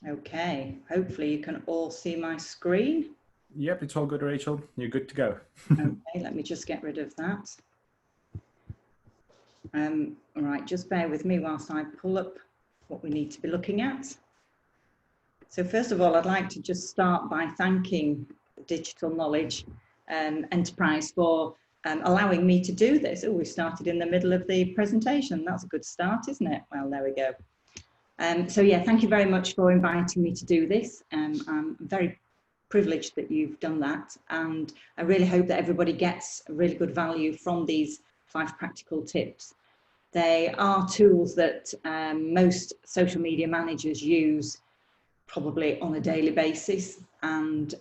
Okay, hopefully you can all see my screen. Yep, it's all good, Rachel. You're good to go. Okay, let me just get rid of that. All right, just bear with me whilst I pull up what we need to be looking at. So first of all, I'd like to just start by thanking Digital Knowledge Enterprise for allowing me to do this. Oh, we started in the middle of the presentation. That's a good start, isn't it? Well, there we go. So yeah, thank you very much for inviting me to do this. I'm very privileged that you've done that, and I really hope that everybody gets really good value from these 5 practical tips. They are tools that most social media managers use probably on a daily basis, and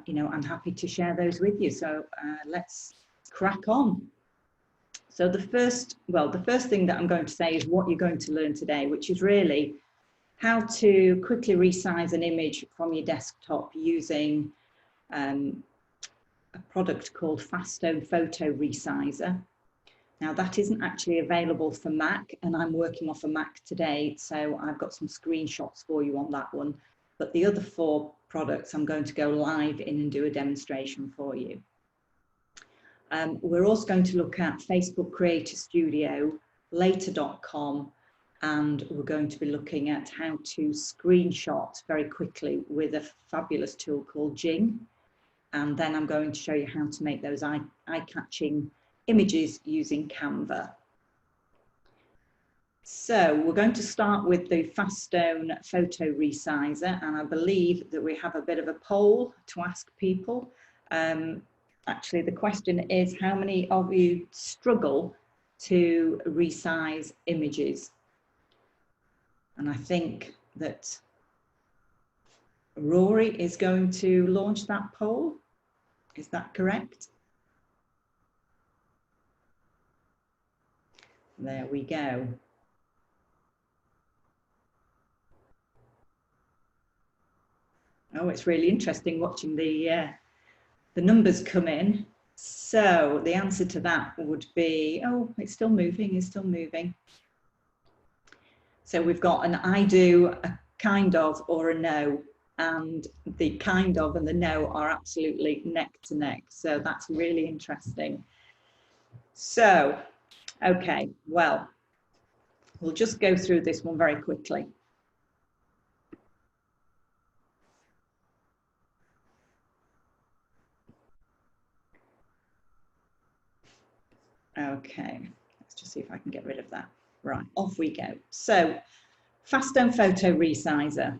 you know, I'm happy to share those with you. So let's crack on. So the first thing that I'm going to say is what you're going to learn today, which is really how to quickly resize an image from your desktop using a product called Faststone Photo Resizer. Now that isn't actually available for Mac, and I'm working off a Mac today, so I've got some screenshots for you on that one. But the other 4 products I'm going to go live in and do a demonstration for you. We're also going to look at Facebook Creator Studio, later.com, and we're going to be looking at how to screenshot very quickly with a fabulous tool called Jing. And then I'm going to show you how to make those eye-catching images using Canva. So we're going to start with the Faststone Photo Resizer, and I believe that we have a bit of a poll to ask people. Actually, the question is, how many of you struggle to resize images? And I think that Rory is going to launch that poll. Is that correct? There we go. Oh, it's really interesting watching the numbers come in. So the answer to that would be, oh, it's still moving, it's still moving. So we've got an I do, a kind of, or a no. And the kind of and the no are absolutely neck to neck. So that's really interesting. So, okay, well, we'll just go through this one very quickly. Okay, let's just see if I can get rid of that. Right, off we go. So, Faststone Photo Resizer.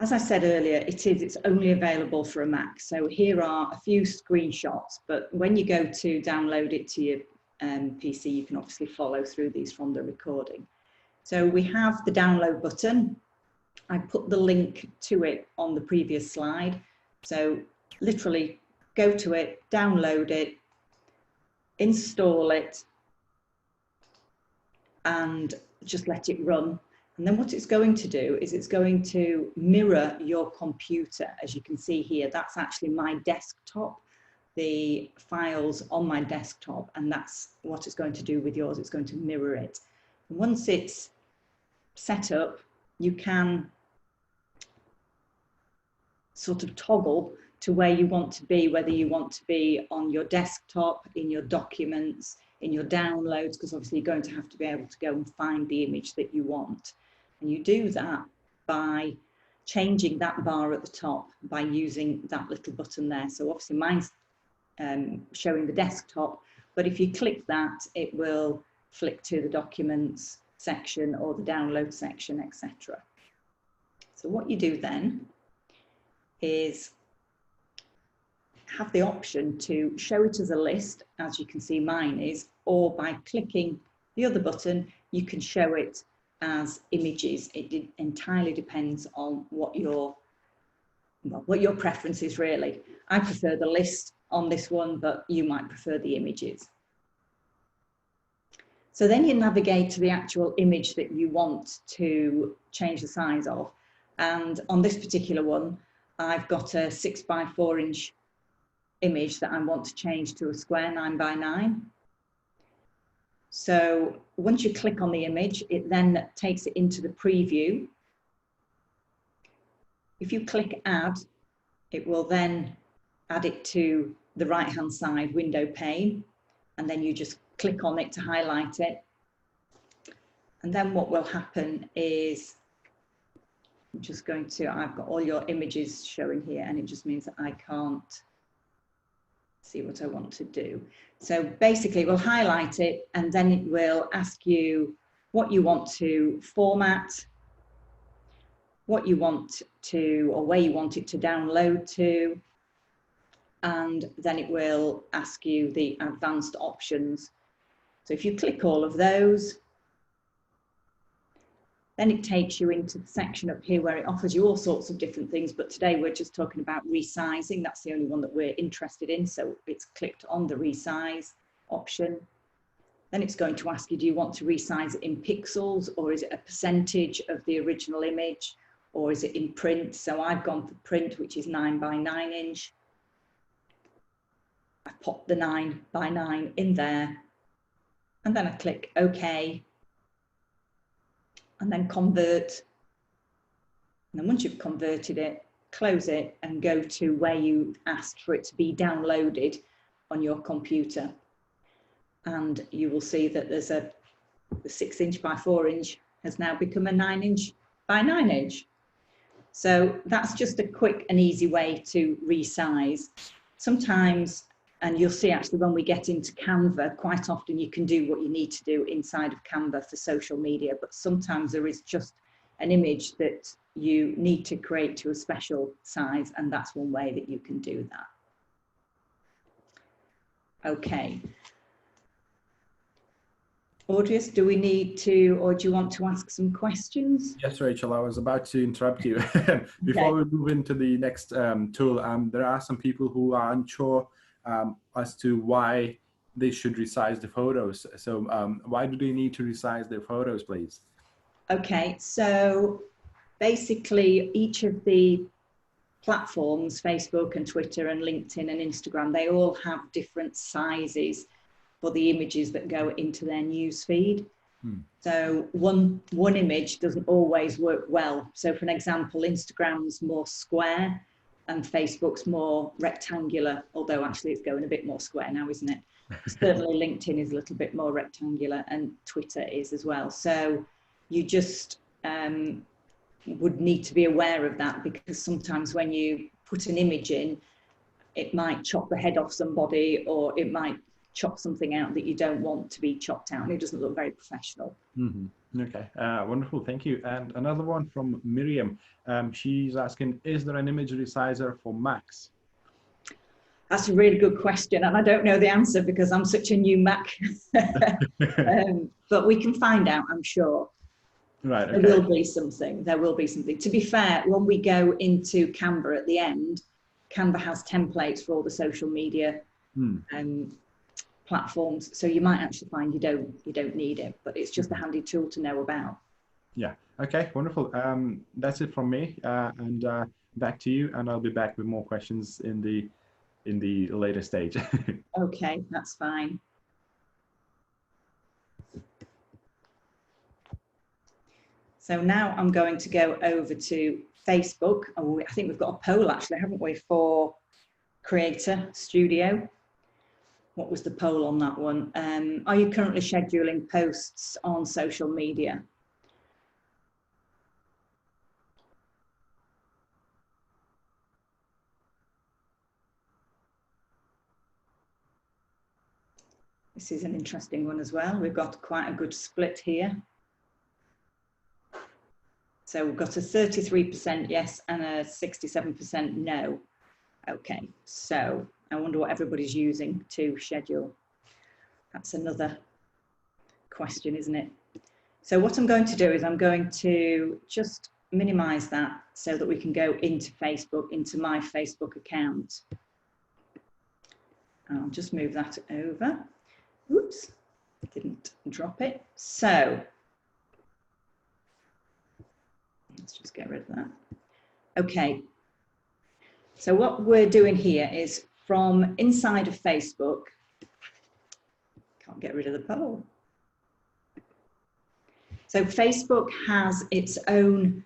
As I said earlier, it's only available for a Mac. So here are a few screenshots, but when you go to download it to your PC, you can obviously follow through these from the recording. So we have the download button. I put the link to it on the previous slide. So literally go to it, download it, install it, and just let it run. And then what it's going to do is it's going to mirror your computer. As you can see here, that's actually my desktop, the files on my desktop, and that's what it's going to do with yours. It's going to mirror it. And once it's set up, you can sort of toggle to where you want to be, whether you want to be on your desktop, in your documents, in your downloads, because obviously you're going to have to be able to go and find the image that you want. And you do that by changing that bar at the top by using that little button there. So obviously mine's showing the desktop, but if you click that, it will flick to the documents section or the download section, etc. So what you do then is have the option to show it as a list, as you can see mine is, or by clicking the other button, you can show it as images. It entirely depends on what your preference is really. I prefer the list on this one, but you might prefer the images. So then you navigate to the actual image that you want to change the size of. And on this particular one, I've got a 6x4 inch image that I want to change to a square 9x9. So once you click on the image, it then takes it into the preview. If you click add, it will then add it to the right-hand side window pane, and then you just click on it to highlight it. And then what will happen is, I'm just going to, I've got all your images showing here, and it just means that I can't see what I want to do. So basically we'll highlight it, and then it will ask you what you want to format, what you want to, or where you want it to download to, and then it will ask you the advanced options. So if you click all of those, then it takes you into the section up here where it offers you all sorts of different things, but today we're just talking about resizing. That's the only one that we're interested in, so it's clicked on the resize option. Then it's going to ask you, do you want to resize it in pixels, or is it a percentage of the original image, or is it in print? So I've gone for print, which is 9 by 9 inch. I've popped the 9 by 9 in there, and then I click OK, and then convert. And then once you've converted it, close it and go to where you asked for it to be downloaded on your computer. And you will see that there's the 6 inch by 4 inch has now become a 9 inch by 9 inch. So that's just a quick and easy way to resize. Sometimes, and you'll see actually when we get into Canva, quite often you can do what you need to do inside of Canva for social media, but sometimes there is just an image that you need to create to a special size, and that's one way that you can do that. Okay. Audrius, do we need to, or do you want to ask some questions? Yes, Rachel, I was about to interrupt you. Before we move into the next tool, there are some people who are unsure as to why they should resize the photos. So why do they need to resize their photos, please? Okay, so basically each of the platforms, Facebook and Twitter and LinkedIn and Instagram, they all have different sizes for the images that go into their news feed. So one image doesn't always work well. So for an example, Instagram's more square and Facebook's more rectangular, although actually it's going a bit more square now, isn't it? Certainly LinkedIn is a little bit more rectangular, and Twitter is as well. So you just would need to be aware of that, because sometimes when you put an image in, it might chop the head off somebody, or it might chop something out that you don't want to be chopped out, and it doesn't look very professional. Okay, wonderful, thank you. And another one from Miriam. She's asking, is there an image resizer for Macs? That's a really good question, and I don't know the answer because I'm such a new Mac. But we can find out, I'm sure. Right, okay. There will be something. There will be something. To be fair, when we go into Canva at the end, Canva has templates for all the social media platforms, so you might actually find you don't need it, but it's just a handy tool to know about. Yeah. Okay, wonderful. That's it from me, and back to you, and I'll be back with more questions in the later stage. Okay, that's fine. So now I'm going to go over to Facebook. Oh, I think we've got a poll actually, haven't we, for Creator Studio? What was the poll on that one? Are you currently scheduling posts on social media? This is an interesting one as well. We've got quite a good split here. So we've got a 33% yes and a 67% no. Okay, so I wonder what everybody's using to schedule. That's another question, isn't it? So what I'm going to do is I'm going to just minimize that so that we can go into Facebook, into my Facebook account. I'll just move that over. Oops, didn't drop it. So let's just get rid of that. Okay. So what we're doing here is from inside of Facebook, can't get rid of the poll. So Facebook has its own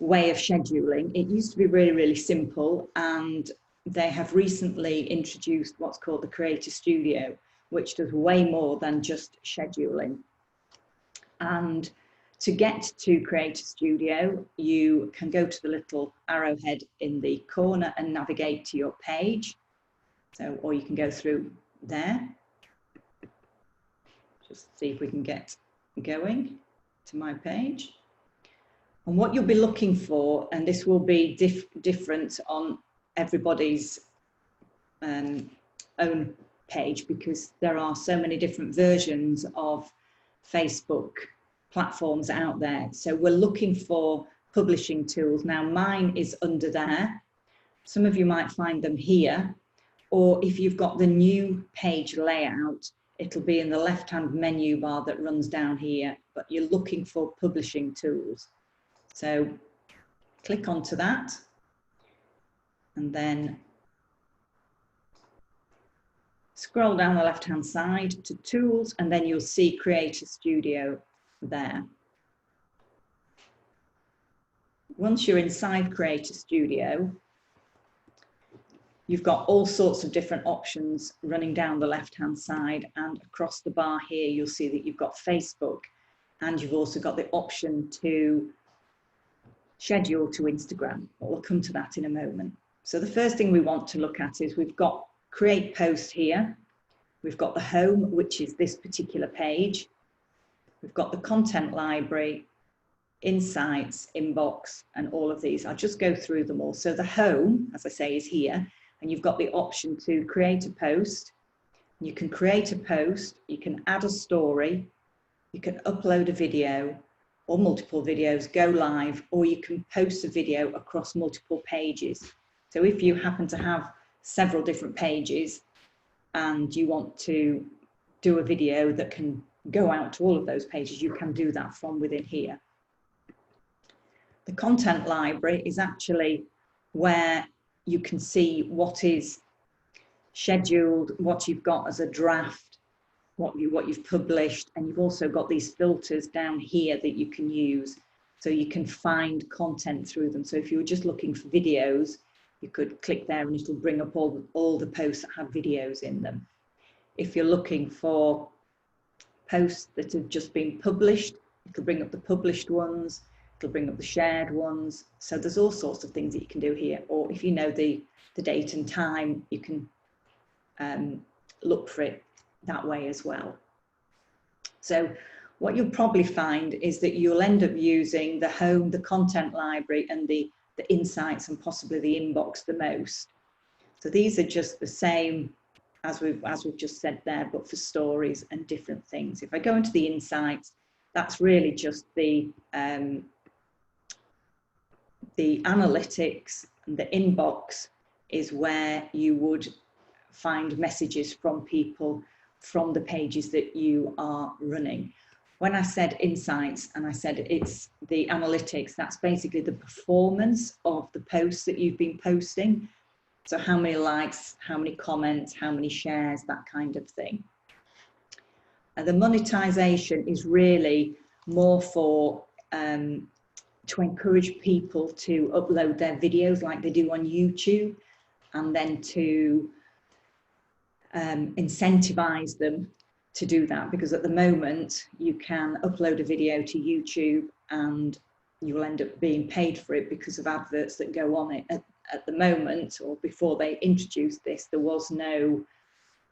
way of scheduling. It used to be really, really simple, and they have recently introduced what's called the Creator Studio, which does way more than just scheduling. And to get to Creator Studio, you can go to the little arrowhead in the corner and navigate to your page. So, or you can go through there. Just see if we can get going to my page. And what you'll be looking for, and this will be different on everybody's own page, because there are so many different versions of Facebook platforms out there. So we're looking for publishing tools. Now mine is under there. Some of you might find them here, or if you've got the new page layout, it'll be in the left-hand menu bar that runs down here, but you're looking for publishing tools. So click onto that, and then scroll down the left-hand side to Tools, and then you'll see Creator Studio there. Once you're inside Creator Studio, you've got all sorts of different options running down the left-hand side, and across the bar here, you'll see that you've got Facebook, and you've also got the option to schedule to Instagram. We'll come to that in a moment. So the first thing we want to look at is we've got Create Post here. We've got the Home, which is this particular page. We've got the Content Library, Insights, Inbox, and all of these. I'll just go through them all. So the Home, as I say, is here, and you've got the option to create a post. You can create a post, you can add a story, you can upload a video, or multiple videos, go live, or you can post a video across multiple pages. So if you happen to have several different pages and you want to do a video that can go out to all of those pages, you can do that from within here. The Content Library is actually where you can see what is scheduled, what you've got as a draft, what you've published, and you've also got these filters down here that you can use, so you can find content through them. So if you were just looking for videos, you could click there and it'll bring up all the posts that have videos in them. If you're looking for posts that have just been published, it'll bring up the published ones, it'll bring up the shared ones. So there's all sorts of things that you can do here. Or if you know the date and time, you can look for it that way as well. So what you'll probably find is that you'll end up using the Home, the Content Library, and the Insights, and possibly the Inbox the most. So these are just the same as we've just said there, but for stories and different things. If I go into the Insights, that's really just the analytics, and the Inbox is where you would find messages from people from the pages that you are running. When I said Insights and I said it's the analytics, that's basically the performance of the posts that you've been posting. So how many likes, how many comments, how many shares, that kind of thing. And the monetization is really more for to encourage people to upload their videos like they do on YouTube, and then to incentivize them to do that, because at the moment you can upload a video to YouTube and you will end up being paid for it because of adverts that go on it. At the moment, or before they introduced this, there was no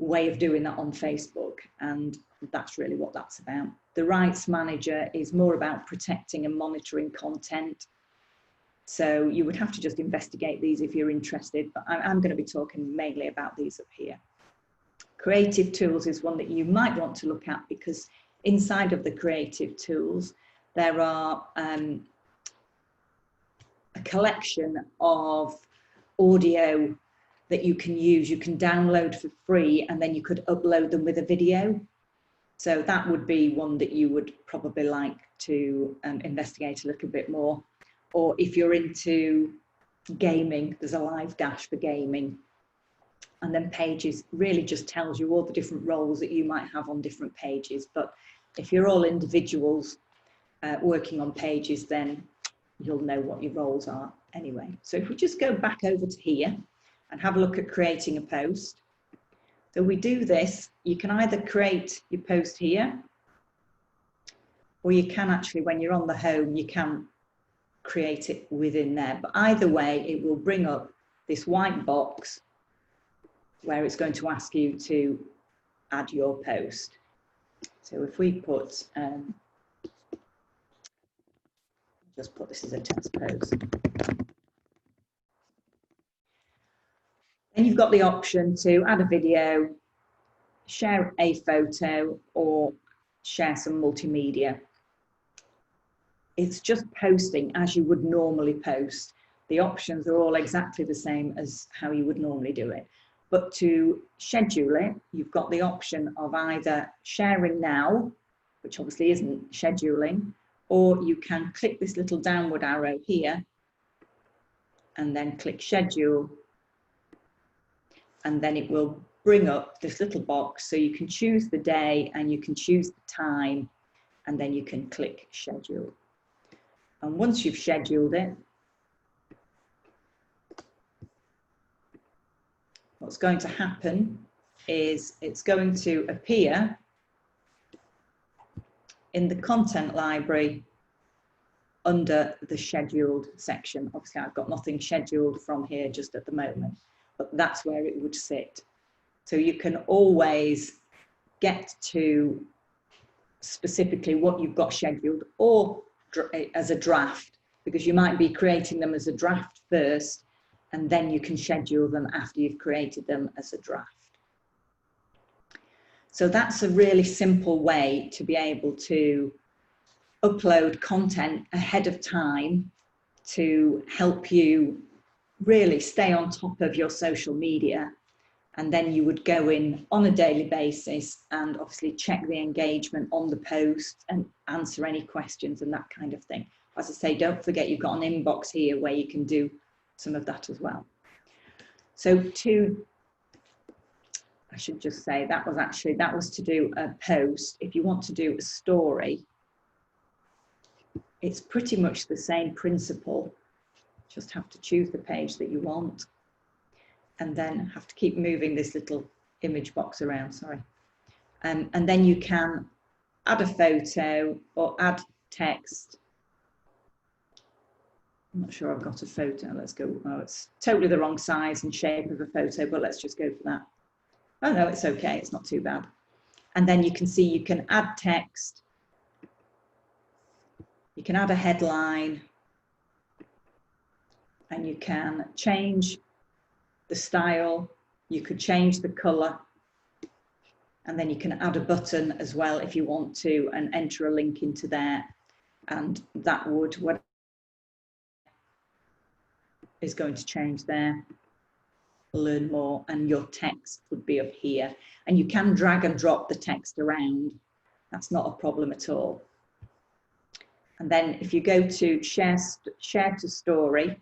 way of doing that on Facebook, and that's really what that's about. The rights manager is more about protecting and monitoring content. So you would have to just investigate these if you're interested, but I'm going to be talking mainly about these up here. Creative tools is one that you might want to look at, because inside of the creative tools, there are a collection of audio that you can use. You can download for free, and then you could upload them with a video. So that would be one that you would probably like to investigate a little bit more. Or if you're into gaming, there's a live dash for gaming. And then pages really just tells you all the different roles that you might have on different pages. But if you're all individuals, working on pages, then you'll know what your roles are anyway. So if we just go back over to here and have a look at creating a post. So we do this, you can either create your post here, or you can actually, when you're on the home, you can create it within there. But either way, it will bring up this white box where it's going to ask you to add your post. So if we put, just put this as a test post. Then you've got the option to add a video, share a photo, or share some multimedia. It's just posting as you would normally post. The options are all exactly the same as how you would normally do it. But to schedule it, you've got the option of either sharing now, which obviously isn't scheduling, or you can click this little downward arrow here and then click schedule, and then it will bring up this little box so you can choose the day and you can choose the time, and then you can click schedule. And once you've scheduled it, what's going to happen is it's going to appear in the content library under the scheduled section. Obviously, I've got nothing scheduled from here just at the moment, but that's where it would sit. So you can always get to specifically what you've got scheduled, or as a draft, because you might be creating them as a draft first, and then you can schedule them after you've created them as a draft. So that's a really simple way to be able to upload content ahead of time to help you really stay on top of your social media. And then you would go in on a daily basis and obviously check the engagement on the post and answer any questions and that kind of thing. As I say, don't forget you've got an inbox here where you can do some of that as well. So I should just say that was to do a post. If you want to do a story, it's pretty much the same principle. Just have to choose the page that you want, and then have to keep moving this little image box around, sorry. And then you can add a photo or add text. I'm not sure I've got a photo. Let's go. Oh, it's totally the wrong size and shape of a photo, but let's just go for that. Oh no, it's okay. It's not too bad. And then you can see you can add text. You can add a headline. And you can change the style. You could change the color. And then you can add a button as well if you want to, and enter a link into there. And that would, what is going to change there, learn more, and your text would be up here. And you can drag and drop the text around. That's not a problem at all. And then if you go to share to story,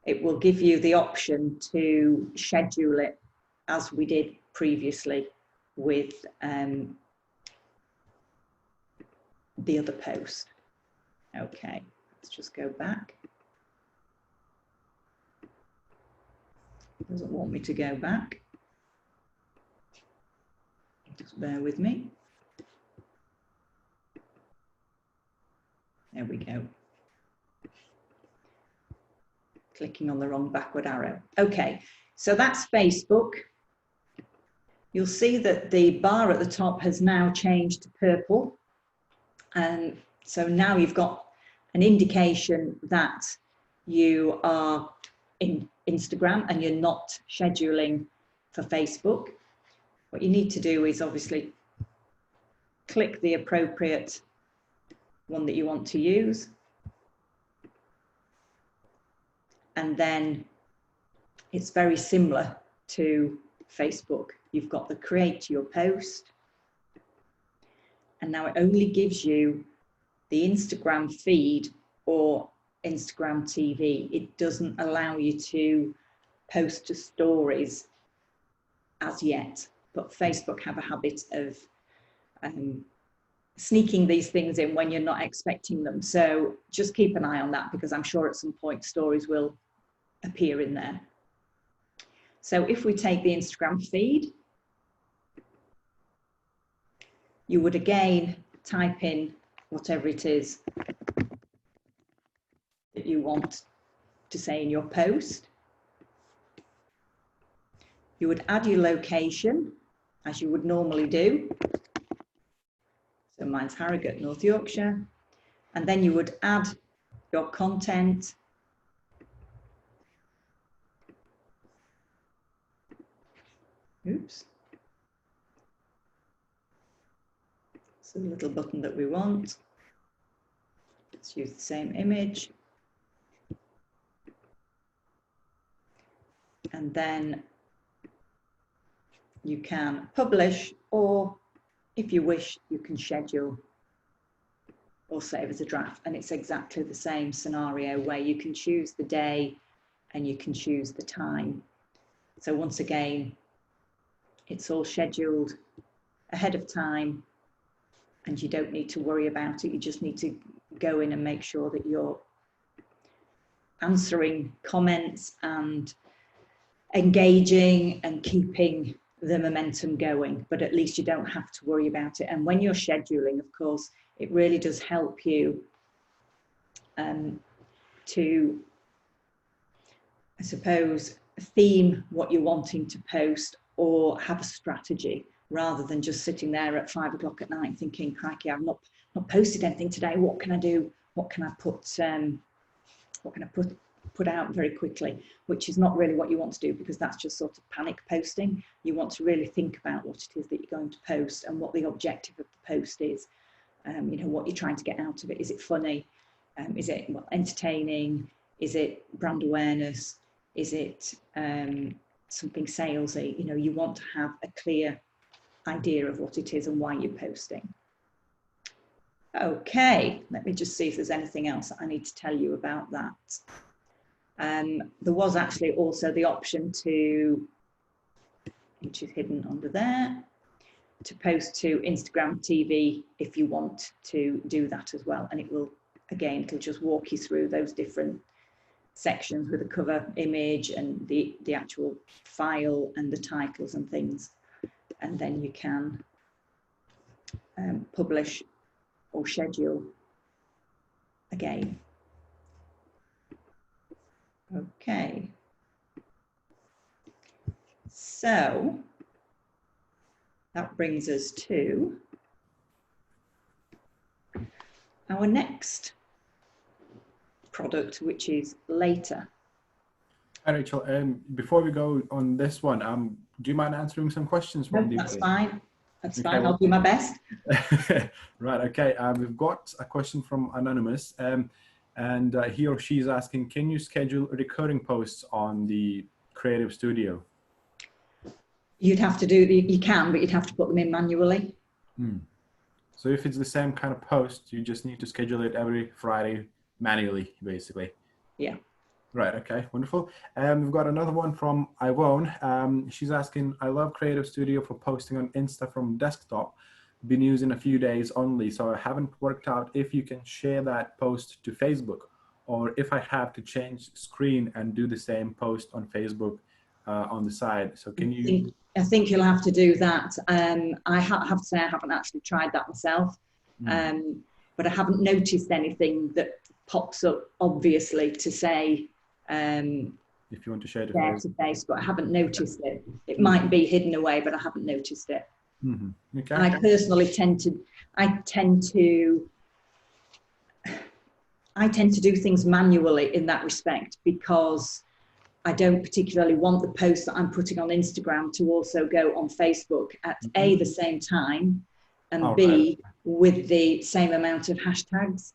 it will give you the option to schedule it as we did previously with the other post. Okay, let's just go back. It doesn't want me to go back. Just bear with me. There we go. Clicking on the wrong backward arrow. Okay, so that's Facebook. You'll see that the bar at the top has now changed to purple. And so now you've got an indication that you are in Instagram and you're not scheduling for Facebook. What you need to do is obviously click the appropriate one that you want to use. And then it's very similar to Facebook. You've got the create your post. And now it only gives you the Instagram feed or Instagram TV. It doesn't allow you to post to stories as yet. But Facebook have a habit of sneaking these things in when you're not expecting them. So just keep an eye on that, because I'm sure at some point stories will appear in there. So if we take the Instagram feed, you would again type in whatever it is that you want to say in your post. You would add your location as you would normally do. So mine's Harrogate, North Yorkshire. And then you would add your content. Oops. So the little button that we want. Let's use the same image. And then you can publish, or if you wish, you can schedule or save as a draft. And it's exactly the same scenario where you can choose the day and you can choose the time. So once again, it's all scheduled ahead of time and you don't need to worry about it. You just need to go in and make sure that you're answering comments and engaging and keeping the momentum going, but at least you don't have to worry about it. And when you're scheduling, of course, it really does help you to, I suppose, theme what you're wanting to post or have a strategy, rather than just sitting there at 5 o'clock at night thinking, crikey, I've not posted anything today. What can I do? What can I put out very quickly? Which is not really what you want to do, because that's just sort of panic posting. You want to really think about what it is that you're going to post and what the objective of the post is. You know, what you're trying to get out of it. Is it funny? Is it entertaining? Is it brand awareness? Is it something salesy? You know, you want to have a clear idea of what it is and why you're posting. Okay, let me just see if there's anything else that I need to tell you about that. There was actually also the option to, which is hidden under there, to post to Instagram TV if you want to do that as well. And it will, again, it'll just walk you through those different sections with the cover image and the actual file and the titles and things. And then you can publish or schedule again. Okay. So that brings us to our next product, which is Later. Hi, Rachel. Before we go on this one, do you mind answering some questions from That's fine. That's fine. I'll do my best. Right. Okay. We've got a question from Anonymous, and he or she is asking, can you schedule recurring posts on the Creative Studio? You'd have to do, you can, but you'd have to put them in manually. So if it's the same kind of post, you just need to schedule it every Friday manually, basically. Yeah. Right. Okay. Wonderful. We've got another one from Ivone. She's asking, I love Creative Studio for posting on Insta from desktop. Been using a few days only, so I haven't worked out if you can share that post to Facebook, or if I have to change screen and do the same post on Facebook on the side. So can you? I think you'll have to do that. I have to say I haven't actually tried that myself, but I haven't noticed anything that pops up obviously to say if you want to share it to Facebook. I haven't noticed it. It might be hidden away, but I haven't noticed it. Okay. And I personally tend to do things manually in that respect, because I don't particularly want the post that I'm putting on Instagram to also go on Facebook at A, the same time, and B, with the same amount of hashtags.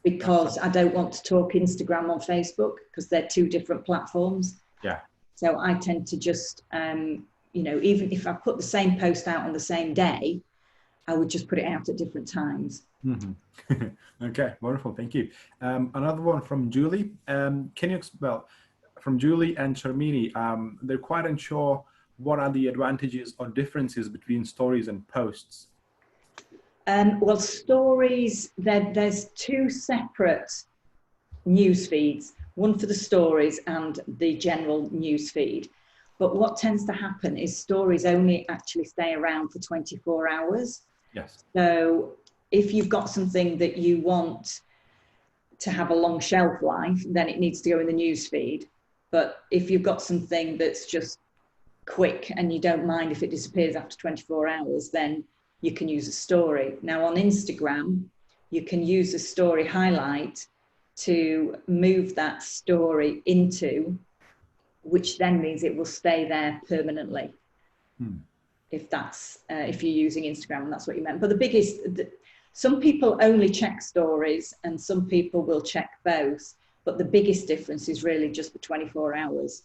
Because I don't want to talk Instagram on Facebook, because they're two different platforms. Yeah. So I tend to just, you know, even if I put the same post out on the same day, I would just put it out at different times. Okay, wonderful. Thank you. Another one from Julie. From Julie and Sharmini, they're quite unsure what are the advantages or differences between stories and posts. Well, stories, there's two separate news feeds, one for the stories and the general news feed. But what tends to happen is stories only actually stay around for 24 hours. Yes. So if you've got something that you want to have a long shelf life, then it needs to go in the news feed. But if you've got something that's just quick and you don't mind if it disappears after 24 hours, then you can use a story. Now on Instagram, you can use a story highlight to move that story into, which then means it will stay there permanently. If that's, if you're using Instagram and that's what you meant. But the biggest, some people only check stories and some people will check both. But the biggest difference is really just the 24 hours.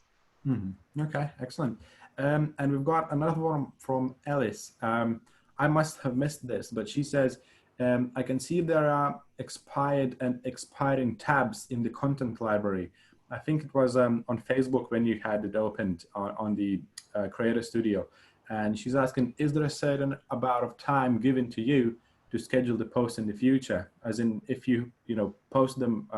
Okay, excellent. And we've got another one from Alice. I must have missed this, but she says, I can see there are expired and expiring tabs in the content library. I think it was on Facebook when you had it opened on the Creator Studio. And she's asking, is there a certain amount of time given to you to schedule the post in the future? As in, if you post them,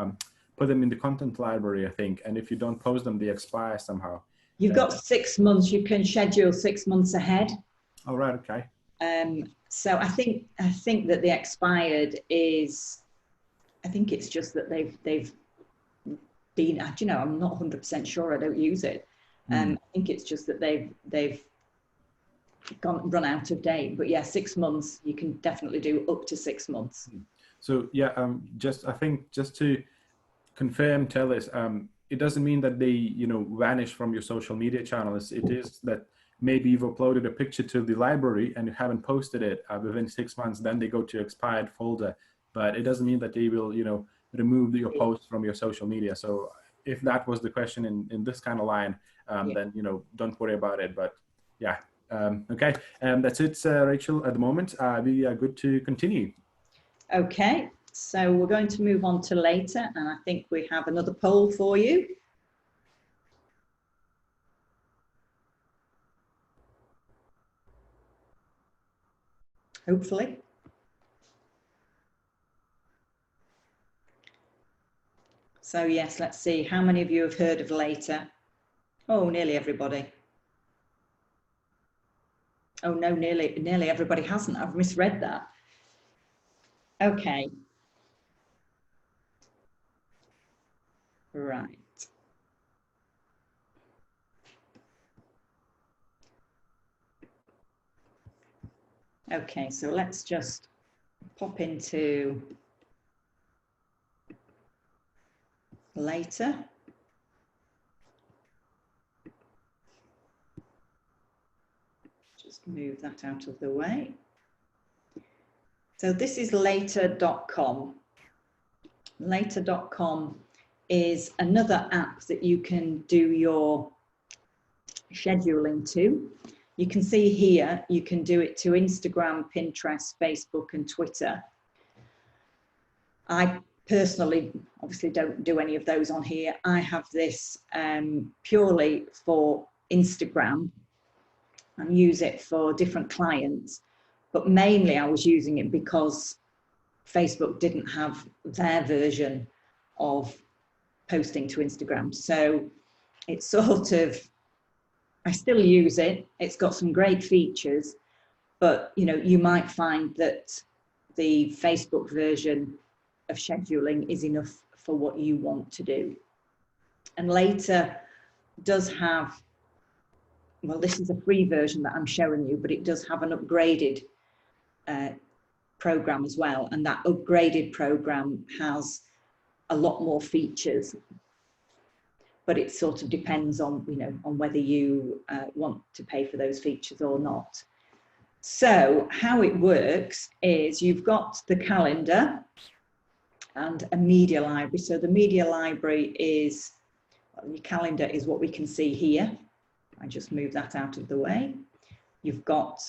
put them in the content library, I think, and if you don't post them, they expire somehow. You've got 6 months. You can schedule 6 months ahead. Oh, right. Okay. So I think that the expired is, I think it's just that they've been, I'm not 100% sure. I don't use it. I think it's just that they've run out of date. But yeah, 6 months. You can definitely do up to 6 months. So yeah, I think just to confirm, tell us, it doesn't mean that they vanish from your social media channels. It is that maybe you've uploaded a picture to the library and you haven't posted it within 6 months, then they go to expired folder. But it doesn't mean that they will, remove your post from your social media. So if that was the question in this kind of line, then, don't worry about it. But yeah, okay. That's it, Rachel, at the moment. We are good to continue. Okay, so we're going to move on to later, and I think we have another poll for you. Hopefully. So yes, let's see. How many of you have heard of later? Oh, nearly everybody. Oh no, nearly everybody hasn't. I've misread that. Okay. Right. Okay, so let's just pop into later. Just move that out of the way. So this is later.com. Later.com is another app that you can do your scheduling to. You can see here, you can do it to Instagram, Pinterest, Facebook, and Twitter. I personally, obviously don't do any of those on here. I have this purely for Instagram and use it for different clients, but mainly I was using it because Facebook didn't have their version of posting to Instagram. So it's sort of, I still use it. It's got some great features, but you might find that the Facebook version of scheduling is enough for what you want to do. And later does have, well, this is a free version that I'm showing you, but it does have an upgraded program as well. And that upgraded program has a lot more features, but it sort of depends on, on whether you want to pay for those features or not. So how it works is you've got the calendar and a media library. So the media library is, well, your calendar is what we can see here. I just move that out of the way. You've got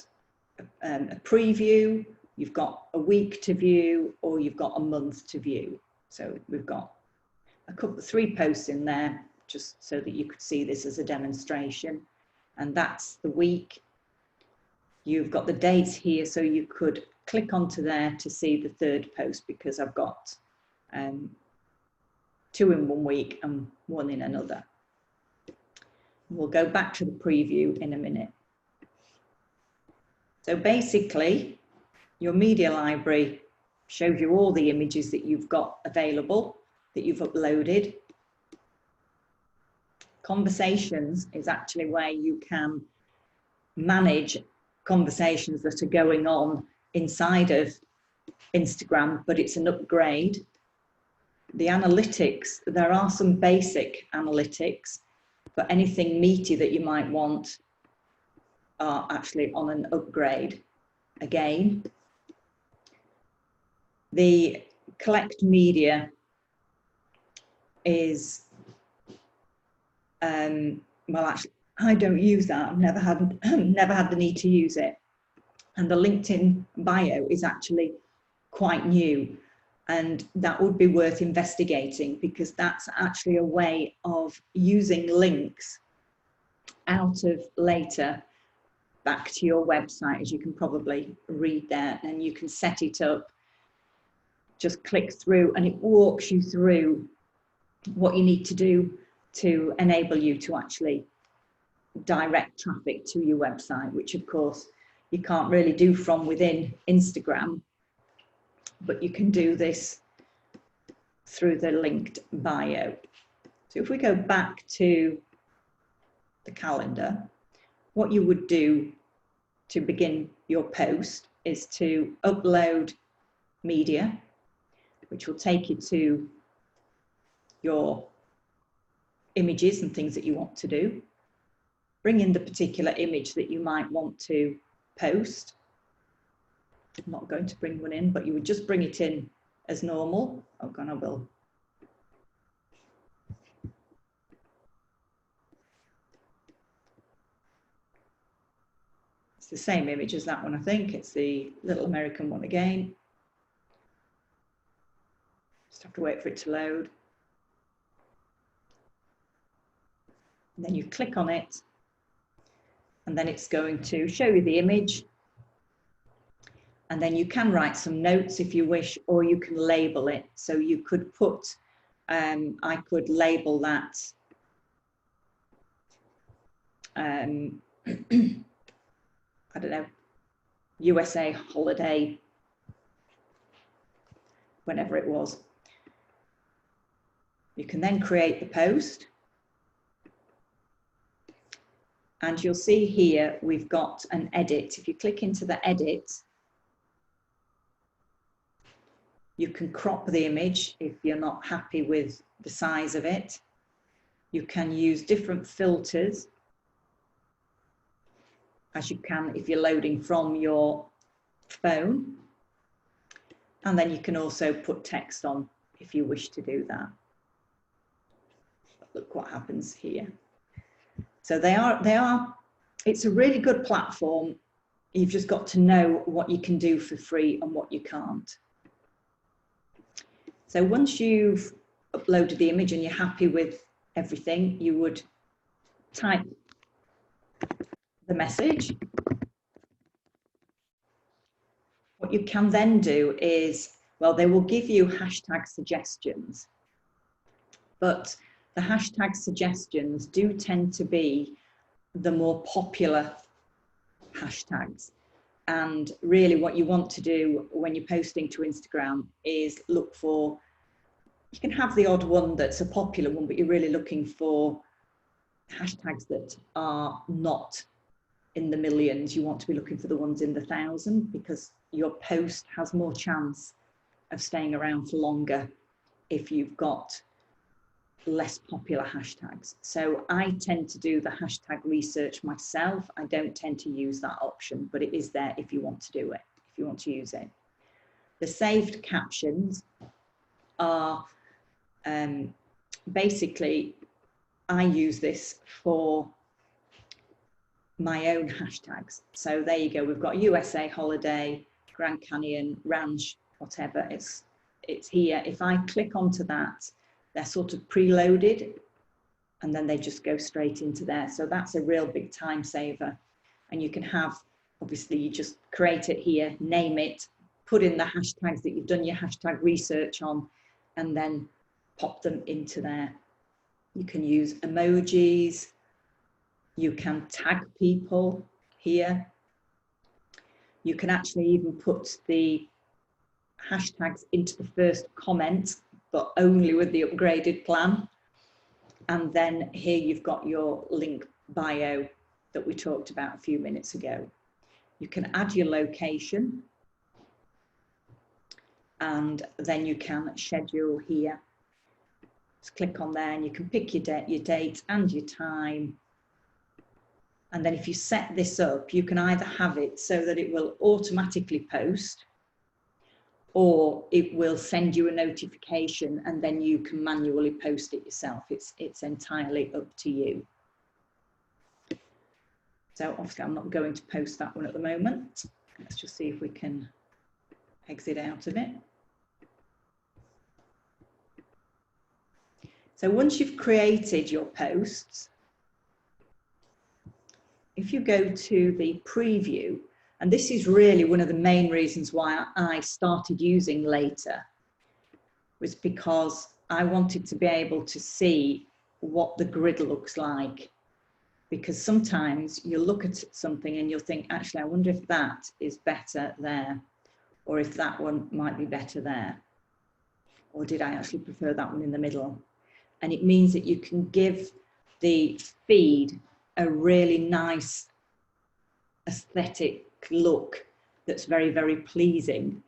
a preview, you've got a week to view, or you've got a month to view. So we've got three posts in there, just so that you could see this as a demonstration. And that's the week. You've got the dates here, so you could click onto there to see the third post, because I've got 2 in one week and 1 in another. We'll go back to the preview in a minute. So basically, your media library shows you all the images that you've got available, that you've uploaded. Conversations is actually where you can manage conversations that are going on inside of Instagram, but it's an upgrade. The analytics, there are some basic analytics, but anything meaty that you might want are actually on an upgrade again. The collect media is, well, actually, I don't use that. I've never had the need to use it. And the LinkedIn bio is actually quite new, and that would be worth investigating, because that's actually a way of using links out of later back to your website, as you can probably read there, and you can set it up. Just click through and it walks you through what you need to do to enable you to actually direct traffic to your website, which of course you can't really do from within Instagram, but you can do this through the linked bio. So if we go back to the calendar, what you would do to begin your post is to upload media, which will take you to your images and things that you want to do. Bring in the particular image that you might want to post. I'm not going to bring one in, but you would just bring it in as normal. Oh God, I will. It's the same image as that one, I think. It's the little American one again. Just have to wait for it to load. And then you click on it, and then it's going to show you the image. And then you can write some notes if you wish, or you can label it. So you could put, I could label that, I don't know, USA holiday, whenever it was. You can then create the post. And you'll see here, we've got an edit. If you click into the edit, you can crop the image if you're not happy with the size of it. You can use different filters, as you can if you're loading from your phone. And then you can also put text on if you wish to do that. Look what happens here. So it's a really good platform. You've just got to know what you can do for free and what you can't. So once you've uploaded the image and you're happy with everything, you would type the message. What you can then do is, well, they will give you hashtag suggestions, but the hashtag suggestions do tend to be the more popular hashtags. And really what you want to do when you're posting to Instagram is look for, you can have the odd one that's a popular one, but you're really looking for hashtags that are not in the millions. You want to be looking for the ones in the 1,000, because your post has more chance of staying around for longer if you've got less popular hashtags. So I tend to do the hashtag research myself. I don't tend to use that option, but it is there if you want to do it, if you want to use it. The saved captions are basically, I use this for my own hashtags. So there you go. We've got USA holiday, Grand Canyon, ranch, whatever. It's here. If I click onto that, they're sort of preloaded and then they just go straight into there. So that's a real big time saver. And you can have, obviously you just create it here, name it, put in the hashtags that you've done your hashtag research on, and then pop them into there. You can use emojis. You can tag people here. You can actually even put the hashtags into the first comment, but only with the upgraded plan. And then here you've got your link bio that we talked about a few minutes ago. You can add your location, and then you can schedule here. Just click on there and you can pick your date and your time. And then if you set this up, you can either have it so that it will automatically post, or it will send you a notification and then you can manually post it yourself. It's entirely up to you. So obviously I'm not going to post that one at the moment. Let's just see if we can exit out of it. So once you've created your posts, if you go to the preview, and this is really one of the main reasons why I started using Later, was because I wanted to be able to see what the grid looks like. Because sometimes you'll look at something and you'll think, actually, I wonder if that is better there, or if that one might be better there, or did I actually prefer that one in the middle? And it means that you can give the feed a really nice aesthetic look that's very, very pleasing,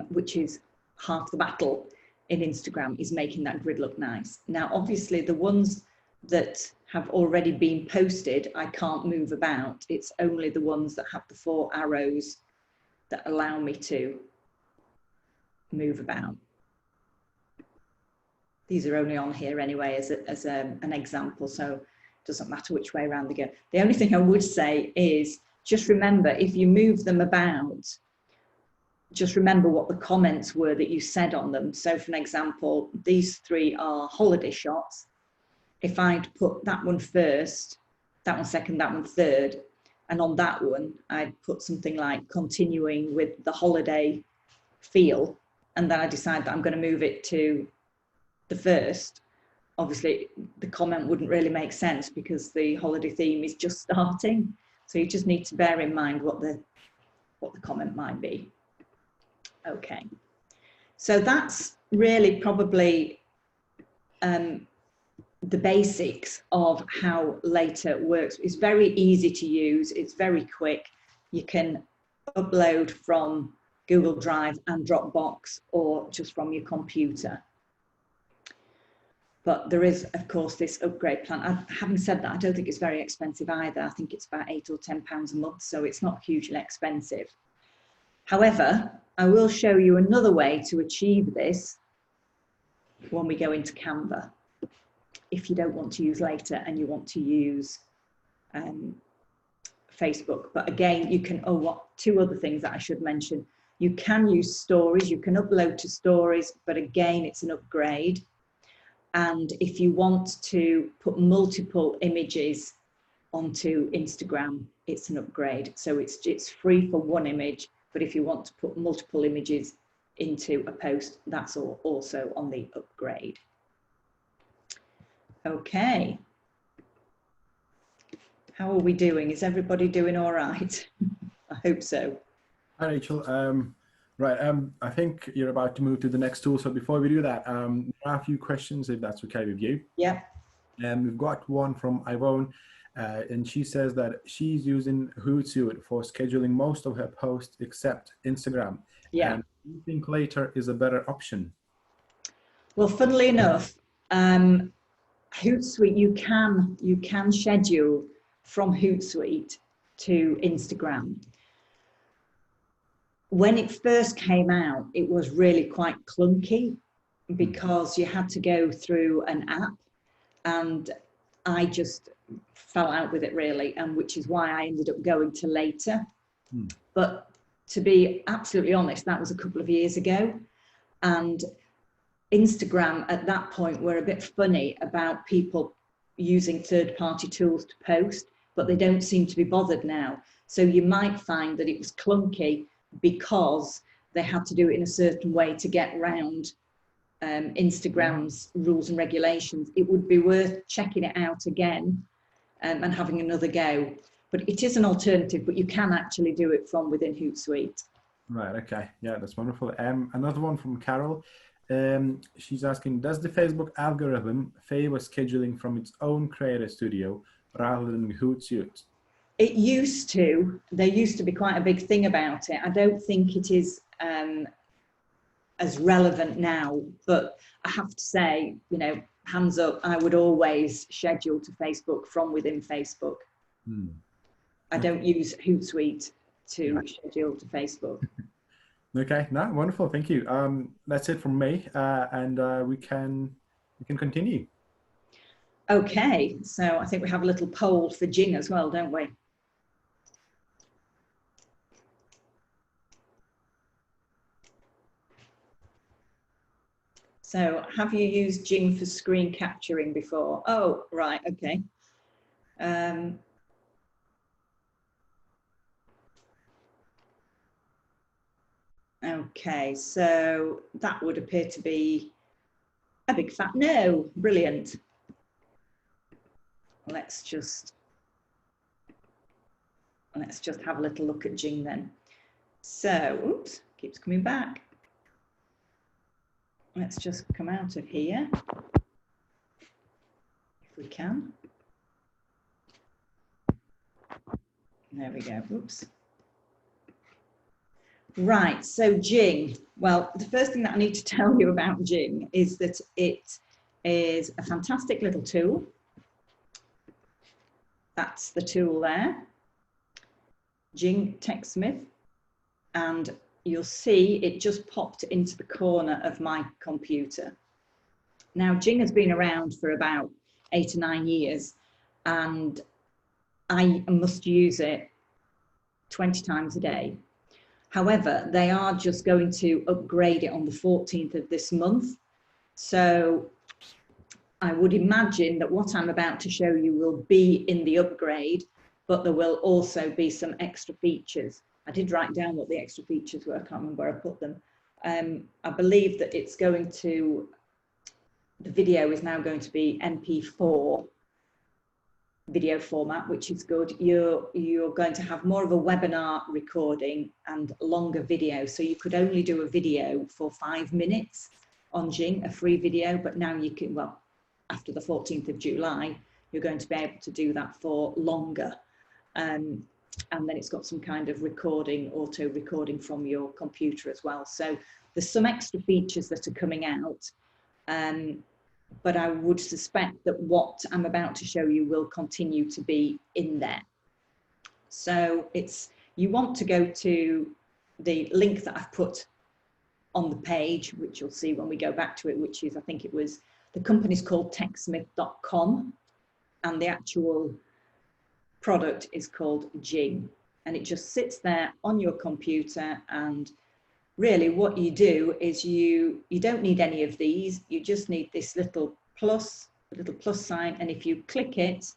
which is half the battle in Instagram, is making that grid look nice. Now, obviously, the ones that have already been posted, I can't move about. It's only the ones that have the 4 arrows that allow me to move about. These are only on here anyway as an example, so it doesn't matter which way around they go. The only thing I would say is, just remember, if you move them about, just remember what the comments were that you said on them. So for an example, these 3 are holiday shots. If I'd put that one first, that one second, that one third, and on that one, I'd put something like continuing with the holiday feel, and then I decide that I'm going to move it to the first, obviously the comment wouldn't really make sense because the holiday theme is just starting. So you just need to bear in mind what the comment might be. Okay, so that's really probably the basics of how Later works. It's very easy to use, it's very quick. You can upload from Google Drive and Dropbox, or just from your computer. But there is, of course, this upgrade plan. Having said that, I don't think it's very expensive either. I think it's about £8 or £10 a month, so it's not hugely expensive. However, I will show you another way to achieve this when we go into Canva, if you don't want to use Later and you want to use Facebook. But again, you can, two other things that I should mention. You can use stories, you can upload to stories, but again, it's an upgrade. And if you want to put multiple images onto Instagram, it's an upgrade. So it's free for one image, but if you want to put multiple images into a post, that's also on the upgrade. Okay. How are we doing? Is everybody doing all right? I hope so. Hi, Rachel. Right, I think you're about to move to the next tool. So before we do that, there are a few questions, if that's okay with you. Yeah. We've got one from Yvonne, and she says that she's using Hootsuite for scheduling most of her posts except Instagram. Yeah. Do you think Later is a better option? Well, funnily enough, Hootsuite, you can schedule from Hootsuite to Instagram. When it first came out, it was really quite clunky because you had to go through an app, and I just fell out with it really, and which is why I ended up going to Later. But to be absolutely honest, that was a couple of years ago, and Instagram at that point were a bit funny about people using third-party tools to post, but they don't seem to be bothered now. So you might find that it was clunky, because they had to do it in a certain way to get around Instagram's rules and regulations. It would be worth checking it out again and having another go. But it is an alternative, but you can actually do it from within Hootsuite. Right, okay. Yeah, that's wonderful. Another one from Carol. She's asking, does the Facebook algorithm favor scheduling from its own Creator Studio rather than Hootsuite? It used to. There used to be quite a big thing about it. I don't think it is as relevant now, but I have to say, you know, hands up, I would always schedule to Facebook from within Facebook. I don't use Hootsuite to schedule to Facebook. Okay, no, wonderful, thank you. That's it from me, and we can continue. Okay, so I think we have a little poll for Jing as well, don't we? So have you used Jing for screen capturing before? Oh, right, okay. Okay, so that would appear to be a big fat no. Brilliant. Let's just have a little look at Jing then. So, oops, keeps coming back. Let's just come out of here, if we can. There we go, oops. Right, so Jing. Well, the first thing that I need to tell you about Jing is that it is a fantastic little tool. That's the tool there, Jing TechSmith, and you'll see it just popped into the corner of my computer. Now, Jing has been around for about 8 or 9 years, and I must use it 20 times a day. However, they are just going to upgrade it on the 14th of this month. So I would imagine that what I'm about to show you will be in the upgrade, but there will also be some extra features. I did write down what the extra features were. I can't remember where I put them. I believe that it's going to, the video is now going to be MP4 video format, which is good. You're going to have more of a webinar recording and longer video. So you could only do a video for 5 minutes on Jing, a free video, but now you can, well, after the 14th of July, you're going to be able to do that for longer. And then it's got some kind of recording, auto recording from your computer as well. So there's some extra features that are coming out. But I would suspect that what I'm about to show you will continue to be in there. So you want to go to the link that I've put on the page, which you'll see when we go back to it, which is, I think it was, the company's called techsmith.com, and the actual product is called Jing, and it just sits there on your computer. And really what you do is you don't need any of these. You just need this little plus, the little plus sign. And if you click it,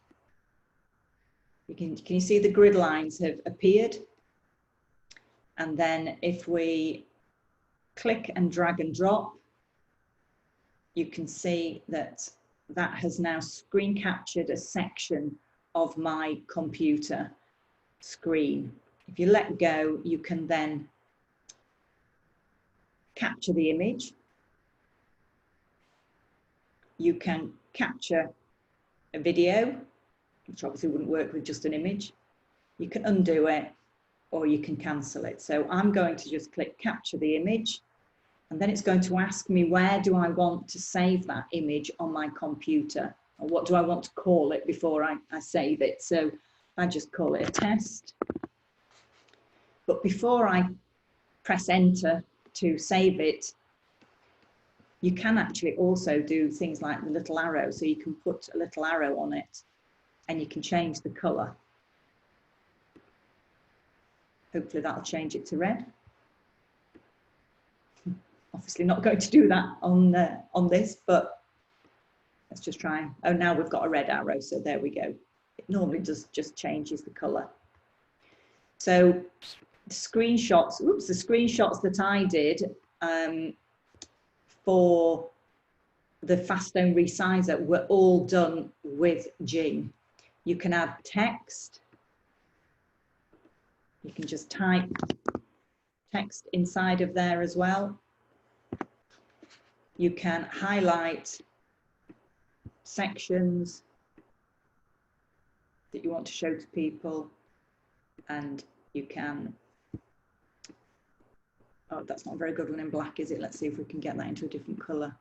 can you see the grid lines have appeared? And then if we click and drag and drop, you can see that that has now screen captured a section of my computer screen. If you let go, you can then capture the image. You can capture a video, which obviously wouldn't work with just an image. You can undo it, or you can cancel it. So I'm going to just click capture the image, and then it's going to ask me, where do I want to save that image on my computer? Or what do I want to call it before I save it? So I just call it a test. But before I press enter to save it, you can actually also do things like the little arrow. So you can put a little arrow on it and you can change the color. Hopefully that'll change it to red. Obviously not going to do that on this, but let's just try. Oh, now we've got a red arrow, so there we go. It normally just changes the color. So screenshots, oops, the screenshots that I did for the Faststone resizer were all done with Jing. You can add text. You can just type text inside of there as well. You can highlight sections that you want to show to people, and you can, oh, that's not a very good one in black, is it? Let's see if we can get that into a different color.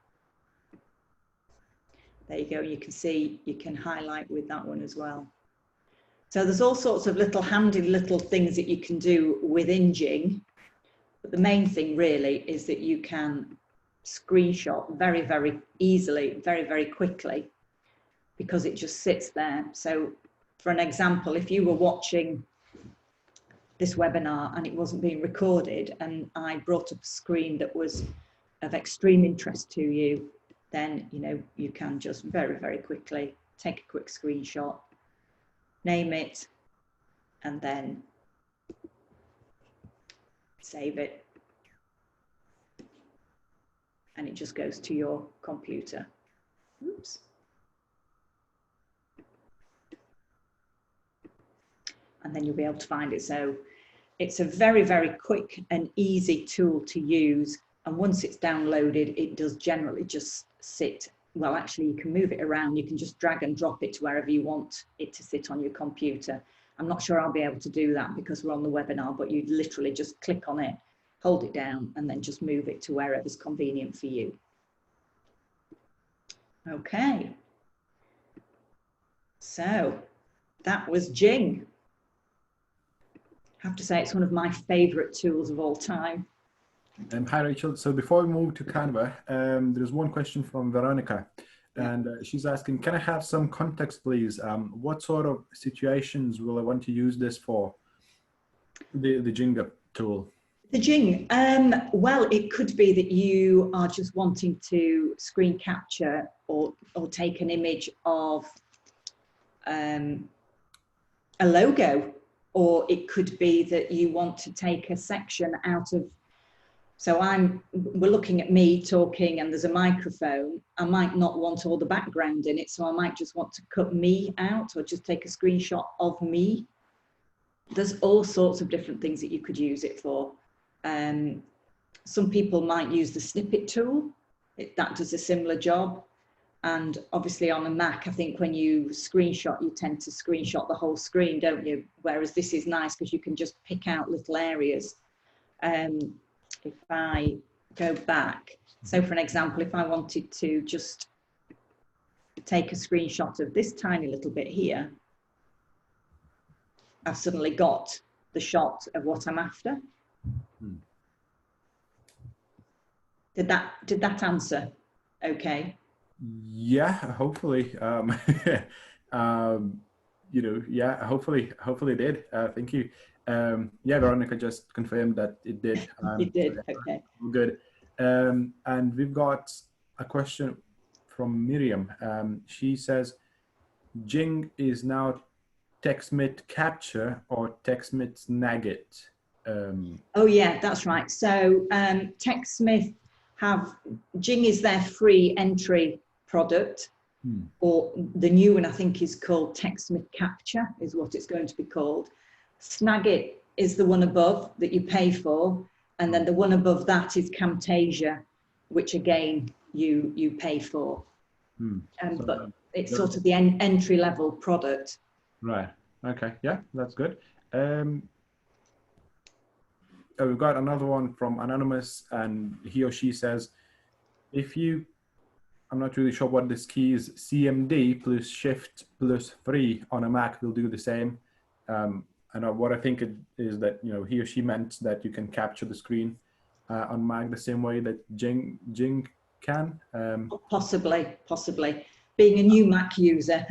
There you go. You can see you can highlight with that one as well. So there's all sorts of little handy little things that you can do within Jing. But the main thing really is that you can screenshot very, very easily, very, very quickly, because it just sits there. So for an example, if you were watching this webinar and it wasn't being recorded and I brought up a screen that was of extreme interest to you, then, you know, you can just very, very quickly take a quick screenshot, name it, and then save it. And it just goes to your computer. Oops. And then you'll be able to find it. So it's a very, very quick and easy tool to use. And once it's downloaded, it does generally just sit. Well, actually, you can move it around. You can just drag and drop it to wherever you want it to sit on your computer. I'm not sure I'll be able to do that because we're on the webinar, but you literally just click on it, hold it down, and then just move it to wherever's convenient for you. Okay. So that was Jing. I have to say it's one of my favorite tools of all time. Hi, Rachel. So before we move to Canva, there's one question from Veronica, and she's asking, can I have some context, please? What sort of situations will I want to use this for, the Jing tool? The Jing, well, it could be that you are just wanting to screen capture or take an image of a logo, or it could be that you want to take a section out of, so we're looking at me talking and there's a microphone. I might not want all the background in it, so I might just want to cut me out or just take a screenshot of me. There's all sorts of different things that you could use it for. Some people might use the snippet tool. That does a similar job. And obviously on a Mac, I think when you screenshot, you tend to screenshot the whole screen, don't you? Whereas this is nice because you can just pick out little areas. If I go back, so for an example, if I wanted to just take a screenshot of this tiny little bit here, I've suddenly got the shot of what I'm after. Did that answer okay? Yeah, hopefully. You know, yeah, hopefully it did. Thank you. Yeah, Veronica just confirmed that it did. It did, okay. Good. And we've got a question from Miriam. She says, Jing is now TextMit Capture or TextMit Snagit? Oh yeah, that's right. So TextSmith Jing is their free entry product, or the new one I think is called TextSmith Capture is what it's going to be called. Snagit is the one above that you pay for, and then the one above that is Camtasia, which again you pay for. But it's sort of the entry level product. Right. Okay. Yeah, that's good. We've got another one from Anonymous, and he or she says, I'm not really sure what this key is, CMD plus Shift plus 3 on a Mac will do the same. And what I think it is that, you know, he or she meant that you can capture the screen on Mac the same way that Jing can. Possibly. Being a new Mac user,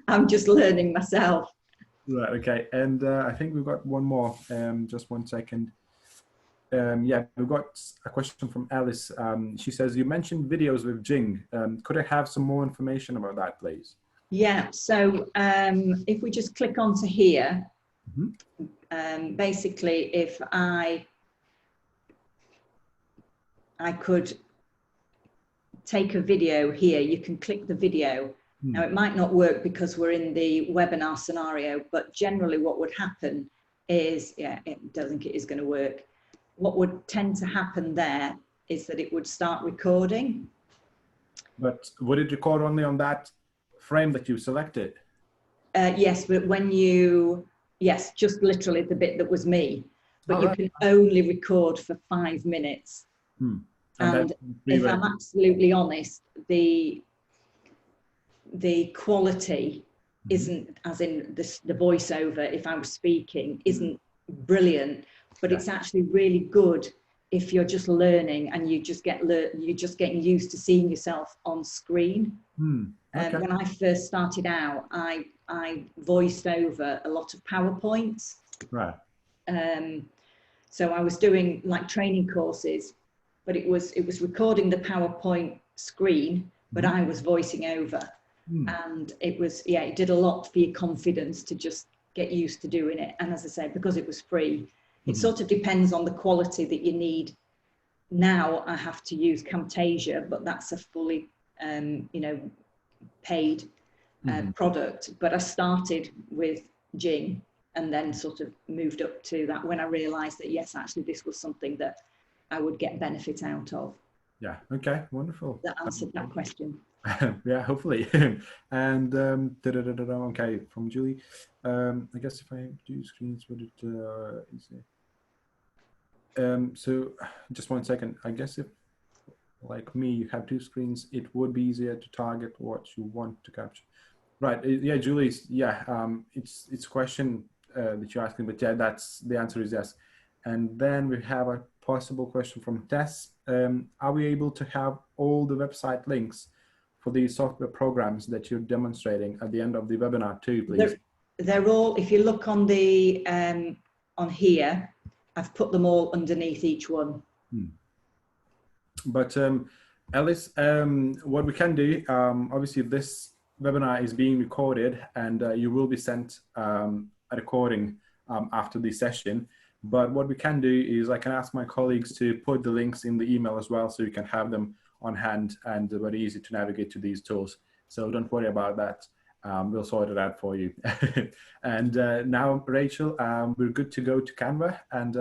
I'm just learning myself. Right, okay. And I think we've got one more, just 1 second. Yeah, we've got a question from Alice. She says, you mentioned videos with Jing. Could I have some more information about that, please? Yeah, so if we just click onto here, basically, if I could take a video here, you can click the video. Now, it might not work because we're in the webinar scenario, but generally what would happen is, yeah, it doesn't think it is going to work. What would tend to happen there is that it would start recording. But would it record only on that frame that you selected? Yes, but when you, yes, just literally the bit that was me, but you right. can only record for 5 minutes. And if I'm absolutely honest, the quality isn't, as in the voiceover, if I was speaking, isn't brilliant, but it's actually really good if you're just learning and you're just getting used to seeing yourself on screen. Okay. When I first started out, I voiced over a lot of PowerPoints. Right. So I was doing like training courses, but it was recording the PowerPoint screen, but I was voicing over. And it was, yeah, it did a lot for your confidence to just get used to doing it. And as I said, because it was free, it sort of depends on the quality that you need. Now I have to use Camtasia, but that's a fully, you know, paid product. But I started with Jing and then sort of moved up to that when I realized that, yes, actually this was something that I would get benefit out of. Yeah. Okay. Wonderful. That answered that question. Yeah, hopefully. And okay, from Julie. I guess if I do screens, would it easy? So just 1 second. I guess if, like me, you have 2 screens, it would be easier to target what you want to capture. Right. Yeah, Julie. Yeah. It's a question that you're asking, but yeah, that's the answer is yes. And then we have a possible question from Tess. Are we able to have all the website links for the software programs that you're demonstrating at the end of the webinar too, please? They're all, if you look on the on here, I've put them all underneath each one. But Alice, what we can do, obviously this webinar is being recorded and you will be sent a recording after the session. But what we can do is I can ask my colleagues to put the links in the email as well, so you can have them on hand and very easy to navigate to these tools. So don't worry about that. We'll sort it out for you. And now, Rachel, we're good to go to Canva, and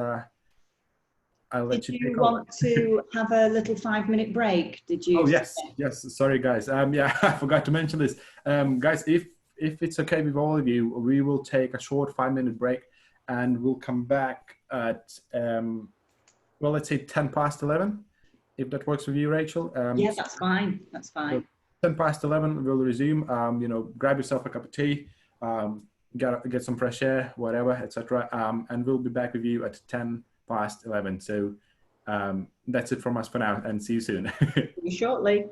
I'll let you. Did you want to have a little 5-minute break? Did you? Oh yes, yes. Sorry, guys. Yeah, I forgot to mention this. Guys, if it's okay with all of you, we will take a short 5-minute break, and we'll come back at well, let's say 11, if that works with you, Rachel. Yeah, that's fine. That's fine. 11, we'll resume. You know, grab yourself a cup of tea, get some fresh air, whatever, etc. And we'll be back with you at 11. So that's it from us for now, and see you soon. See you shortly.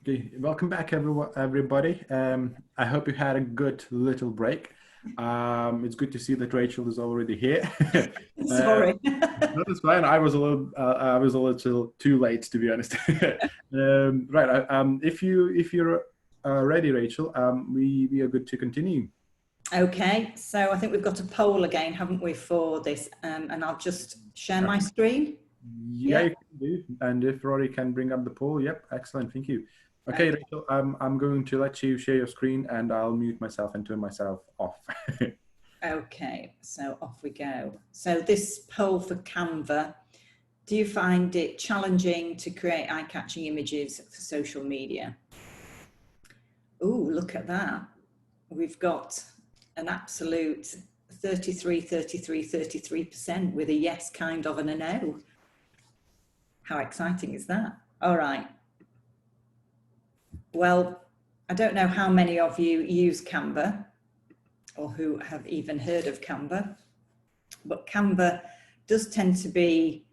Okay, welcome back everybody. I hope you had a good little break. It's good to see that Rachel is already here. Sorry. That is fine. I was a little too late, to be honest. Right. If you're ready, Rachel, we are good to continue. Okay, so I think we've got a poll again, haven't we, for this? And I'll just share my screen. Yeah, you can do. And if Rory can bring up the poll, yep, excellent. Thank you. Okay, Rachel, I'm going to let you share your screen, and I'll mute myself and turn myself off. Okay, so off we go. So this poll for Canva, do you find it challenging to create eye-catching images for social media? Ooh, look at that. We've got an absolute 33% with a yes kind of and a no. How exciting is that? All right. Well, I don't know how many of you use Canva or who have even heard of Canva, but Canva does tend to be,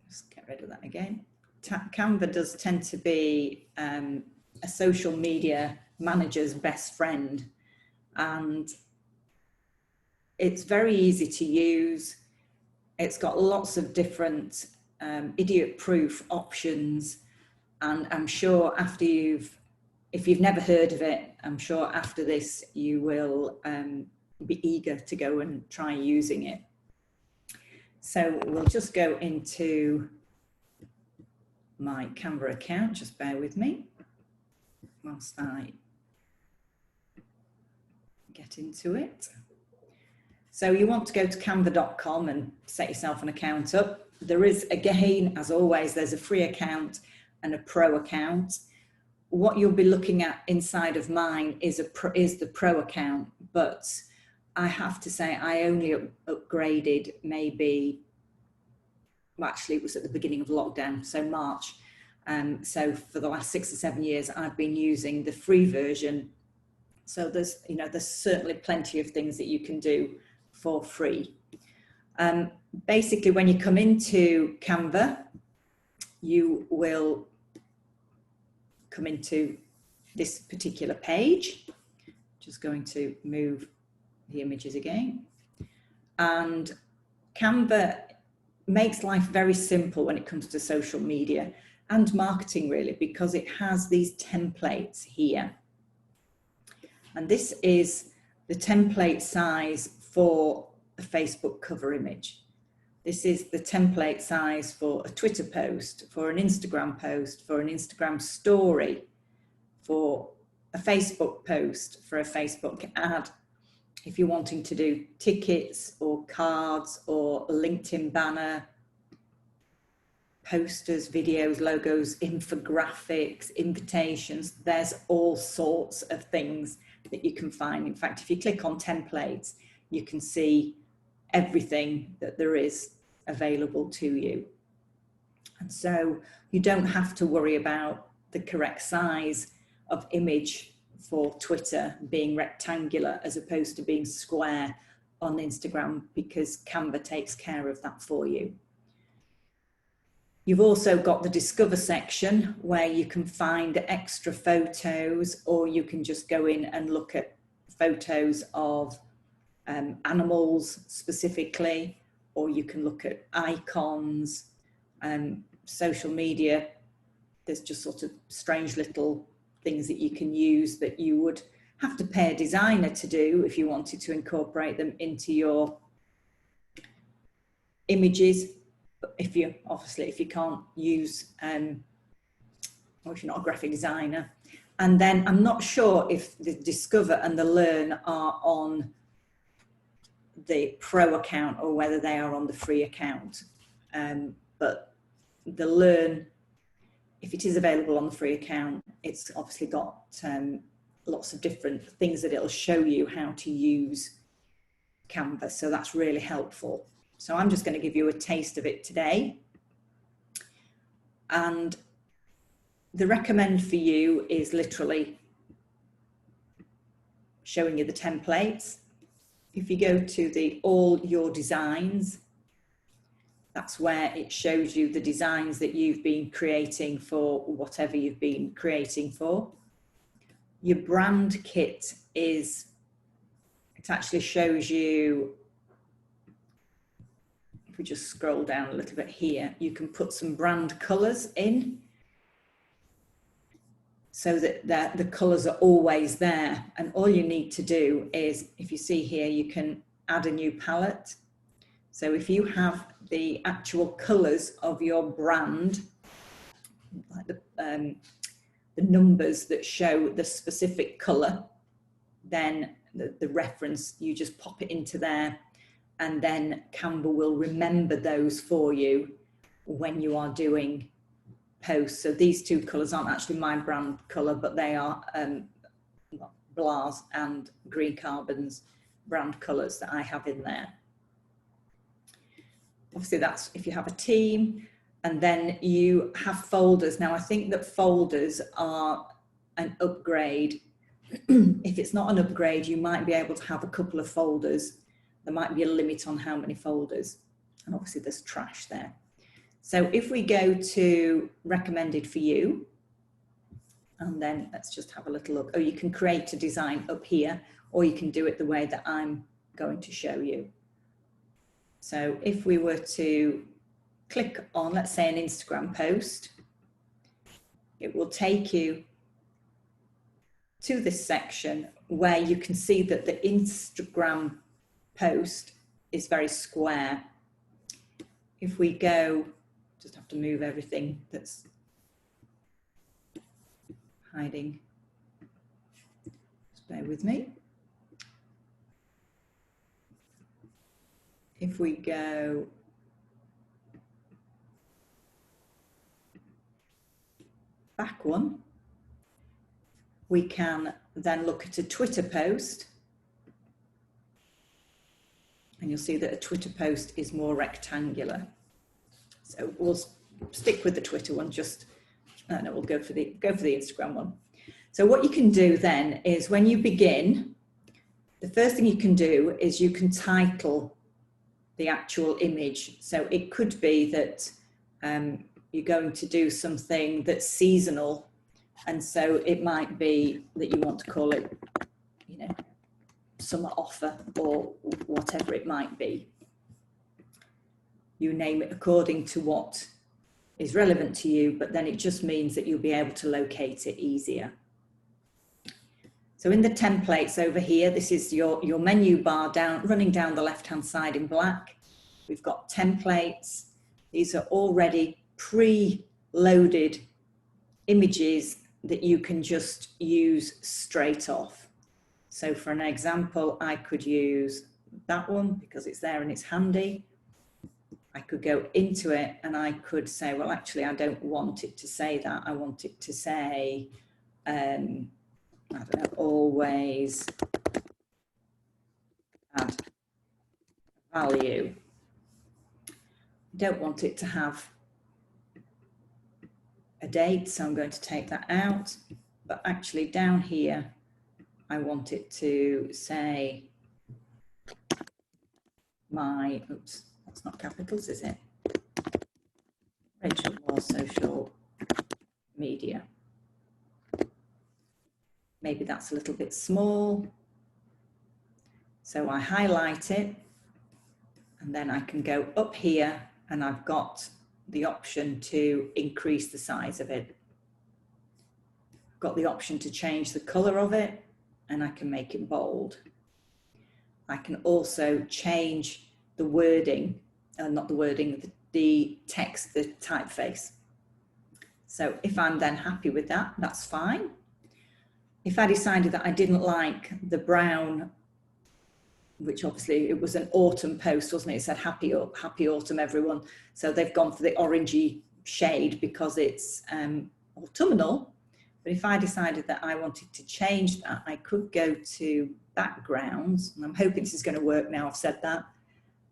let's get rid of that again. Canva does tend to be a social media manager's best friend, and it's very easy to use. It's got lots of different idiot-proof options, and I'm sure after if you've never heard of it, I'm sure after this you will be eager to go and try using it. So we'll just go into my Canva account, just bear with me whilst I get into it. So you want to go to canva.com and set yourself an account up. There is, again, as always, there's a free account and a pro account. What you'll be looking at inside of mine is the pro account, but I have to say I only upgraded maybe, well, actually it was at the beginning of lockdown, so March. So for the last 6 or 7 years, I've been using the free version. So there's certainly plenty of things that you can do for free. Basically, when you come into Canva, you will come into this particular page. Just going to move the images again. And Canva makes life very simple when it comes to social media and marketing, really, because it has these templates here. And this is the template size for a Facebook cover image. This is the template size for a Twitter post, for an Instagram post, for an Instagram story, for a Facebook post, for a Facebook ad. If you're wanting to do tickets or cards or a LinkedIn banner, posters, videos, logos, infographics, invitations, there's all sorts of things that you can find. In fact, if you click on templates, you can see everything that there is available to you. And so you don't have to worry about the correct size of image for Twitter being rectangular as opposed to being square on Instagram, because Canva takes care of that for you. You've also got the Discover section where you can find extra photos, or you can just go in and look at photos of animals specifically, or you can look at icons, social media. There's just sort of strange little things that you can use that you would have to pay a designer to do if you wanted to incorporate them into your images. If you can't use, or if you're not a graphic designer. And then I'm not sure if the Discover and the Learn are on the pro account or whether they are on the free account. But the Learn, if it is available on the free account, it's obviously got lots of different things that it'll show you how to use Canva. So that's really helpful. So I'm just going to give you a taste of it today. And the recommend for you is literally showing you the templates. If you go to the all your designs, That's where it shows you the designs that you've been creating for whatever you've been creating for. Your brand kit is, it actually shows you, if we just scroll down a little bit here, you can put some brand colors in so that the colors are always there. And all you need to do is, if you see here, you can add a new palette. So if you have the actual colors of your brand, like the numbers that show the specific color, then the reference, you just pop it into there, and then Canva will remember those for you when you are doing posts. So these two colors aren't actually my brand color, but they are Blah's and Green Carbon's brand colors that I have in there. Obviously that's if you have a team, and then you have folders. Now I think that folders are an upgrade. If it's not an upgrade, you might be able to have a couple of folders. There might be a limit on how many folders, and obviously there's trash there. So if we go to recommended for you, and then let's just have a little look. Oh, you can create a design up here, or you can do it the way that I'm going to show you. So if we were to click on, let's say, an Instagram post, it will take you to this section where you can see that the Instagram post is very square. If we go, just have to move everything that's hiding. Just bear with me. If we go back one, we can then look at a Twitter post, and you'll see that a Twitter post is more rectangular. So we'll stick with the Twitter one, just, no, we'll go for the Instagram one. So what you can do then is when you begin, the first thing you can do is you can title the actual image. So it could be that you're going to do something that's seasonal, and so it might be that you want to call it, you know, summer offer or whatever it might be. You name it according to what is relevant to you, but then it just means that you'll be able to locate it easier. So in the templates over here, this is your menu bar running down the left-hand side in black. We've got templates. These are already pre-loaded images that you can just use straight off. So for an example, I could use that one because it's there and it's handy. I could go into it and I could say, well, actually, I don't want it to say that. I want it to say, I don't know, always add value. I don't want it to have a date, so I'm going to take that out. But actually down here, I want it to say my, oops, that's not capitals, is it? Rachel Moore social media. Maybe that's a little bit small. So I highlight it, and then I can go up here and I've got the option to increase the size of it. I've got the option to change the color of it, and I can make it bold. I can also change the wording, not the wording, the text, the typeface. So if I'm then happy with that, that's fine. If I decided that I didn't like the brown, which obviously it was an autumn post, wasn't it? It said happy autumn, everyone. So they've gone for the orangey shade because it's autumnal. But if I decided that I wanted to change that, I could go to backgrounds, and I'm hoping this is going to work now I've said that.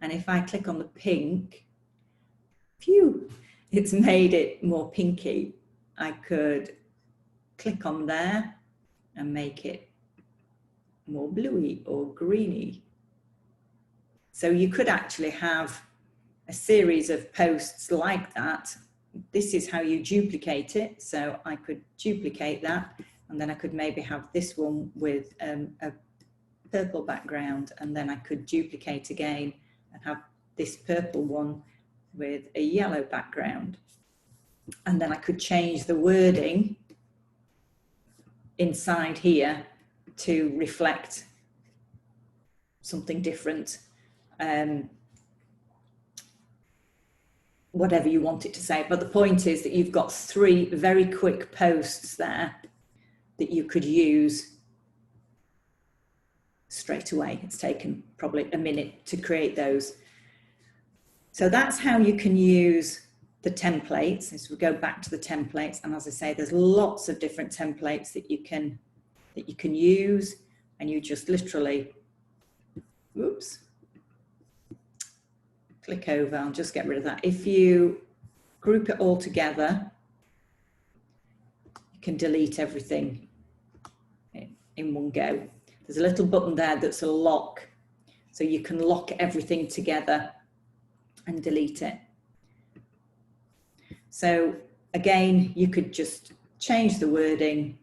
And if I click on the pink, phew, it's made it more pinky. I could click on there and make it more bluey or greeny. So you could actually have a series of posts like that, this is how you duplicate it. So I could duplicate that, and then I could maybe have this one with a purple background, and then I could duplicate again and have this purple one with a yellow background. And then I could change the wording inside here to reflect something different, whatever you want it to say. But the point is that you've got 3 very quick posts there that you could use straight away. It's taken probably a minute to create those. So that's how you can use the templates. As we go back to the templates, and as I say, there's lots of different templates that you can use, and you just literally, oops, click over. I'll just get rid of that. If you group it all together, you can delete everything in one go. There's a little button there that's a lock, so you can lock everything together and delete it. So again, you could just change the wording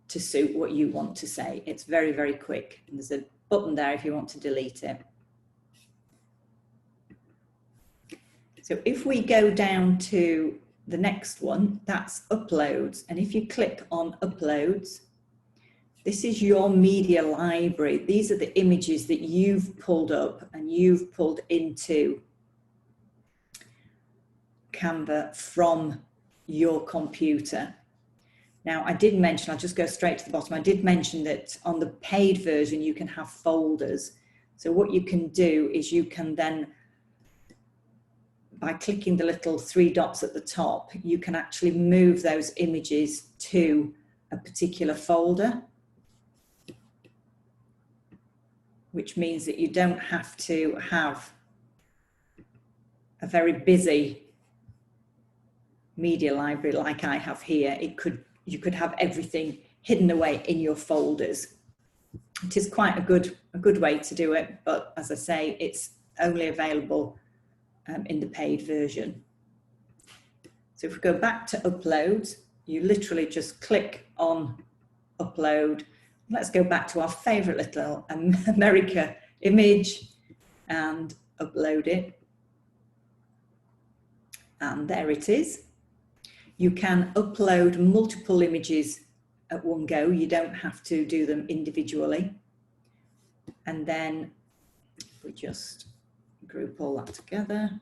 to suit what you want to say. It's very, very quick. And there's a button there if you want to delete it. So if we go down to the next one, that's uploads. And if you click on uploads, this is your media library. These are the images that you've pulled up and you've pulled into Canva from your computer. Now, I did mention, I'll just go straight to the bottom. I did mention that on the paid version, you can have folders. So what you can do is you can then, by clicking the little 3 dots at the top, you can actually move those images to a particular folder, which means that you don't have to have a very busy media library like I have here. You could have everything hidden away in your folders. It is quite a good way to do it, but as I say, it's only available in the paid version. So if we go back to uploads, you literally just click on upload. Let's go back to our favorite little America image and upload it. And there it is. You can upload multiple images at one go. You don't have to do them individually. And then we just group all that together.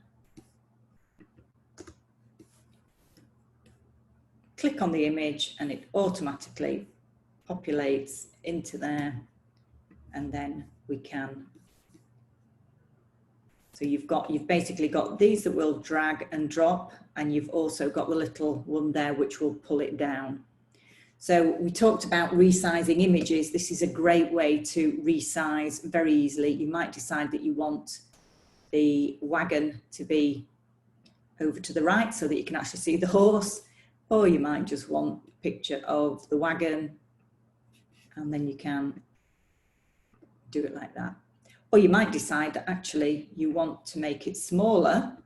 Click on the image and it automatically populates into there. And then we can, so you've basically got these that will drag and drop, and you've also got the little one there which will pull it down. So we talked about resizing images. This is a great way to resize very easily. You might decide that you want the wagon to be over to the right so that you can actually see the horse, or you might just want a picture of the wagon, and then you can do it like that. Or you might decide that actually you want to make it smaller,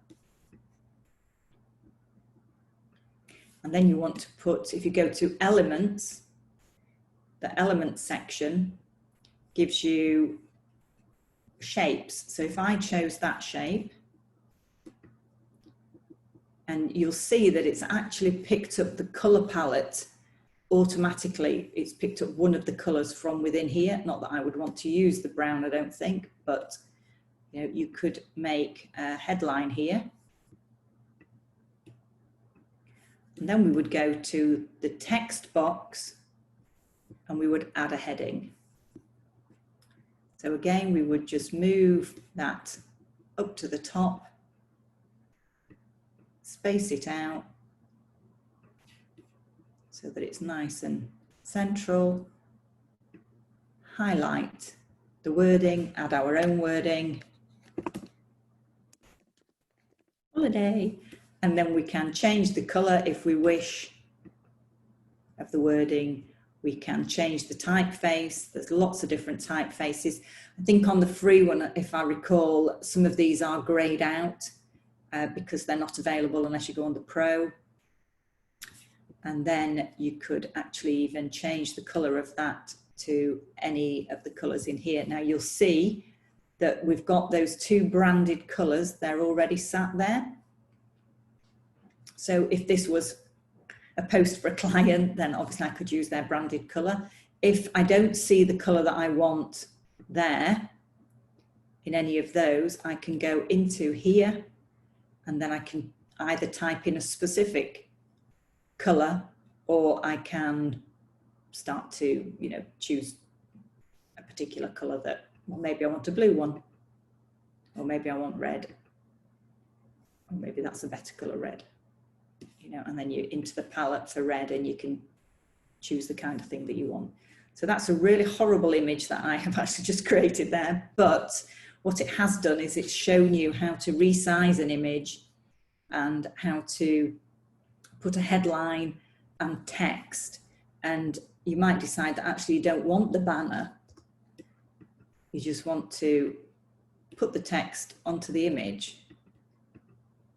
and then you want to put, if you go to elements, the elements section gives you shapes. So if I chose that shape, and you'll see that it's actually picked up the color palette automatically. It's picked up one of the colors from within here. Not that I would want to use the brown, I don't think, but you know, you could make a headline here. And then we would go to the text box and we would add a heading. So again, we would just move that up to the top, space it out so that it's nice and central, highlight the wording, add our own wording, holiday, and then we can change the color if we wish of the wording. We can change the typeface. There's lots of different typefaces. I think on the free one, if I recall, some of these are grayed out. because they're not available unless you go on the Pro. And then you could actually even change the color of that to any of the colors in here. Now you'll see that we've got those two branded colors, they're already sat there. So if this was a post for a client, then obviously I could use their branded color. If I don't see the color that I want there in any of those, I can go into here and then I can either type in a specific color, or I can start to, you know, choose a particular color that, well, maybe I want a blue one, or maybe I want red, or maybe that's a better color, red, you know, and then you're into the palette for red and you can choose the kind of thing that you want. So that's a really horrible image that I have actually just created there, but what it has done is it's shown you how to resize an image and how to put a headline and text. And you might decide that actually you don't want the banner. You just want to put the text onto the image,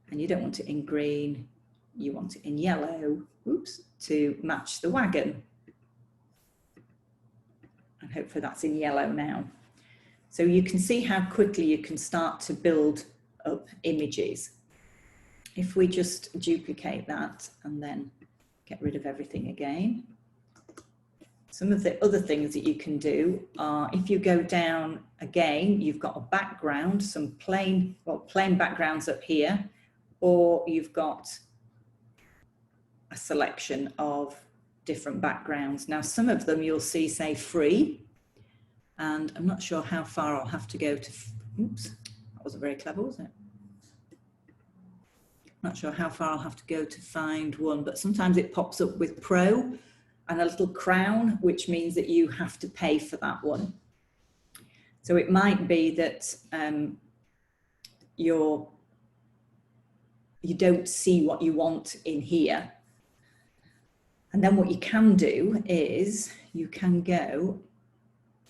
and you don't want it in green, you want it in yellow, oops, to match the wagon. And hopefully that's in yellow now. So you can see how quickly you can start to build up images. If we just duplicate that and then get rid of everything again. Some of the other things that you can do are, if you go down again, you've got a background, some plain backgrounds up here, or you've got a selection of different backgrounds. Now, some of them you'll see say free, and I'm not sure how far I'll have to go to, oops, that wasn't very clever, was it? Not sure how far I'll have to go to find one, but sometimes it pops up with Pro and a little crown, which means that you have to pay for that one. So it might be that you don't see what you want in here. And then what you can do is you can go,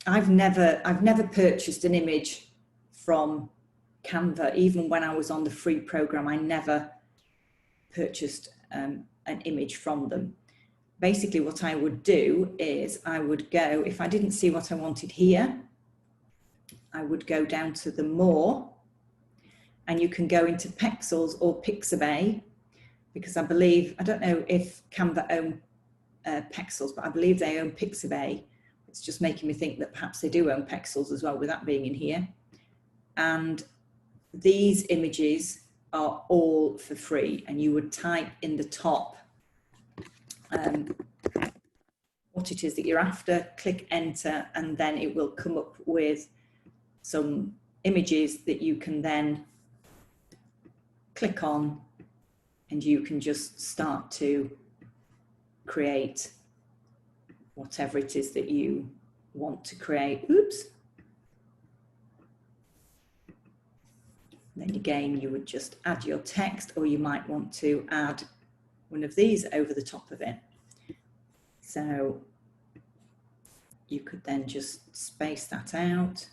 I've never purchased an image from Canva. Even when I was on the free program, I never purchased an image from them. Basically what I would do is I would go, if I didn't see what I wanted here, I would go down to the more, and you can go into Pexels or Pixabay, because I believe, I don't know if Canva own Pexels, but I believe they own Pixabay. It's just making me think that perhaps they do own Pexels as well, with that being in here. And these images are all for free, and you would type in the top what it is that you're after, click enter, and then it will come up with some images that you can then click on, and you can just start to create whatever it is that you want to create. Oops. Then again, you would just add your text, or you might want to add one of these over the top of it. So you could then just space that out.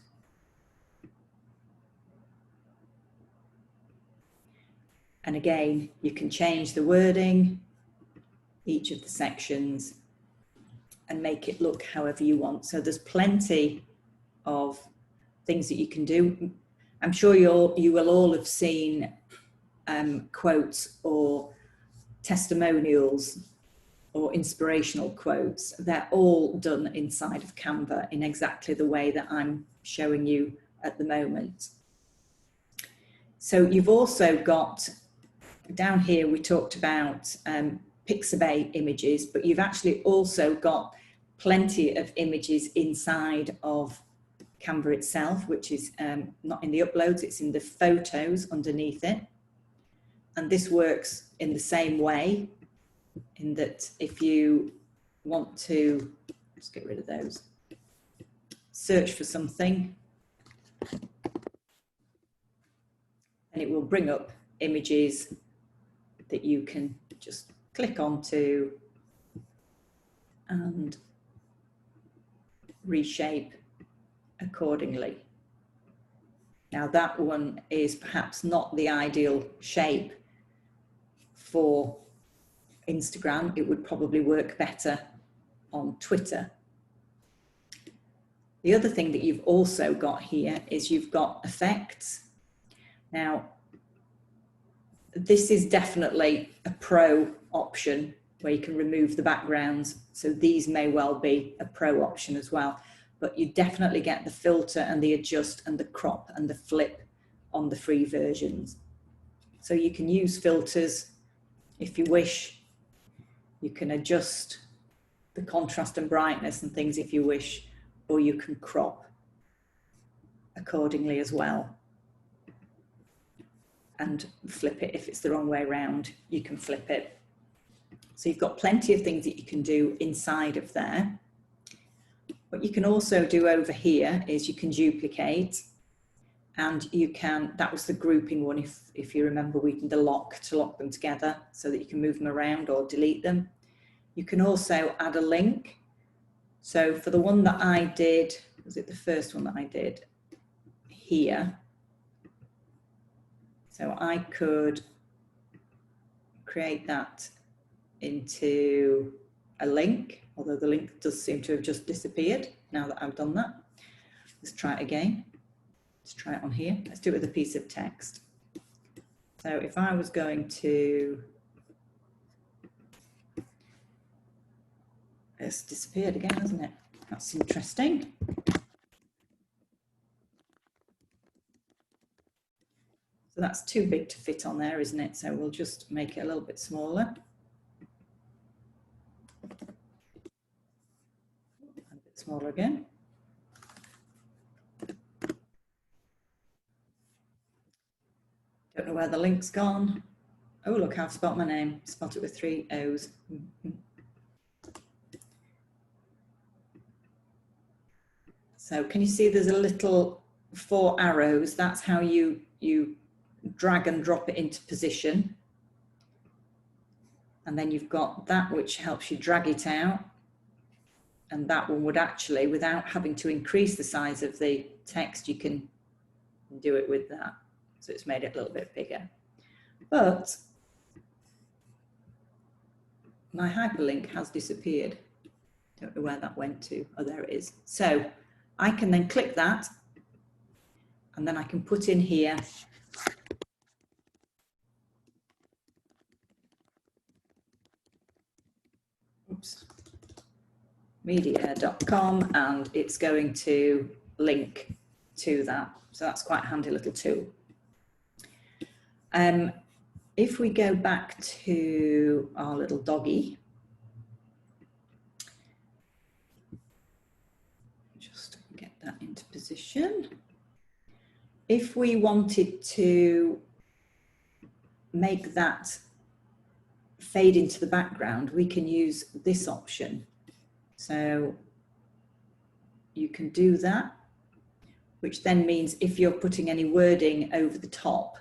And again, you can change the wording, each of the sections, and make it look however you want. So there's plenty of things that you can do. I'm sure you will all have seen quotes or testimonials or inspirational quotes. They're all done inside of Canva in exactly the way that I'm showing you at the moment. So you've also got, down here we talked about Pixabay images, but you've actually also got plenty of images inside of Canva itself, which is not in the uploads, it's in the photos underneath it. And this works in the same way, in that if you want to, let's get rid of those, search for something, and it will bring up images that you can just click onto and reshape accordingly. Now that one is perhaps not the ideal shape for Instagram. It would probably work better on Twitter. The other thing that you've also got here is you've got effects. Now, this is definitely a pro option where you can remove the backgrounds. So these may well be a pro option as well, but you definitely get the filter and the adjust and the crop and the flip on the free versions. So you can use filters if you wish. You can adjust the contrast and brightness and things if you wish, or you can crop accordingly as well. And flip it if it's the wrong way around, you can flip it. So you've got plenty of things that you can do inside of there. What you can also do over here is you can duplicate, and you can, that was the grouping one, if you remember, we did the lock to lock them together so that you can move them around or delete them. You can also add a link. So for the one that I did, was it the first one that I did here? So I could create that into a link, although the link does seem to have just disappeared now that I've done that. Let's try it again. Let's try it on here. Let's do it with a piece of text. So if I was going to, it's disappeared again, hasn't it? That's interesting. So that's too big to fit on there, isn't it? So we'll just make it a little bit smaller. A bit smaller again. Don't know where the link's gone. Oh, look, I've spelt my name. Spelt it with 3 O's. So can you see there's a little 4 arrows? That's how you drag and drop it into position. And then you've got that which helps you drag it out. And that one would actually, without having to increase the size of the text, you can do it with that. So it's made it a little bit bigger. But my hyperlink has disappeared. Don't know where that went to. Oh, there it is. So I can then click that, and then I can put in here media.com, and it's going to link to that. So that's quite a handy little tool. If we go back to our little doggy, just get that into position. If we wanted to make that fade into the background, we can use this option. So you can do that, which then means if you're putting any wording over the top,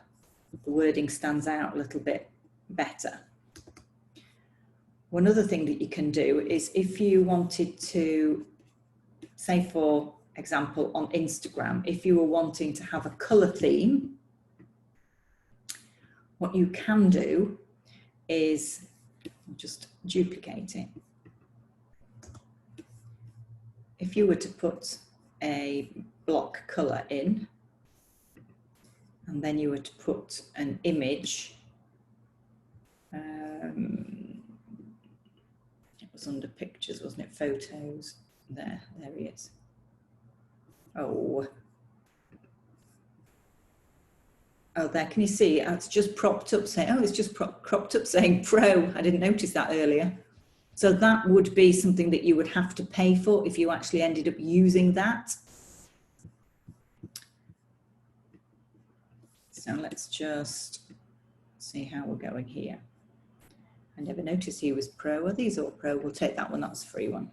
the wording stands out a little bit better. One other thing that you can do is if you wanted to, say for example on Instagram, if you were wanting to have a colour theme, what you can do is just duplicate it. If you were to put a block colour in, and then you were to put an image, it was under pictures, wasn't it? Photos. There he is. Oh, there, can you see? It's just propped up saying, oh, it's just cropped up saying pro. I didn't notice that earlier. So that would be something that you would have to pay for if you actually ended up using that. So let's just see how we're going here. I never noticed he was pro. Are these all pro? We'll take that one, that's a free one.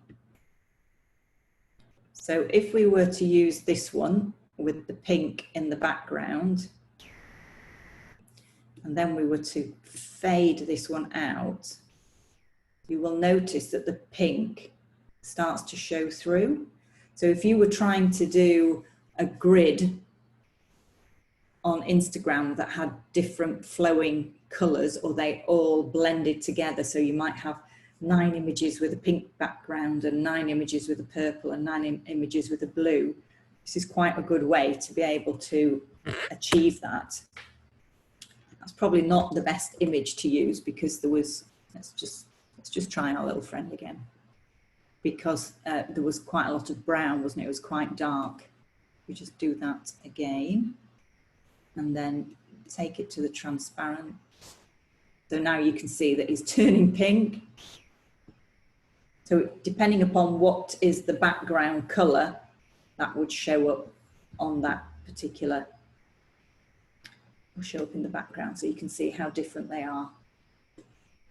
So if we were to use this one with the pink in the background, and then we were to fade this one out, you will notice that the pink starts to show through. So if you were trying to do a grid Instagram that had different flowing colours, or they all blended together. So you might have 9 images with a pink background and 9 images with a purple and 9 images with a blue. This is quite a good way to be able to achieve that. That's probably not the best image to use because there was, let's just try our little friend again, because there was quite a lot of brown, wasn't it? It was quite dark. We just do that again and then take it to the transparent. So now you can see that he's turning pink. So depending upon what is the background colour, that would show up on that particular, will show up in the background, so you can see how different they are.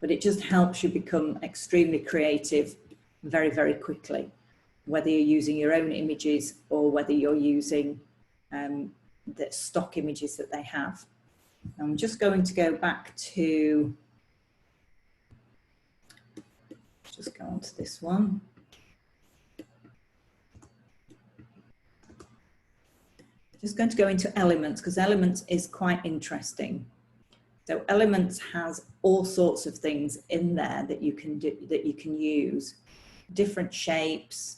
But it just helps you become extremely creative very, very quickly, whether you're using your own images or whether you're using the stock images that they have. I'm just going to go back to, just go on to this one. Just going to go into Elements, because Elements is quite interesting. So Elements has all sorts of things in there that you can do, that you can use. Different shapes,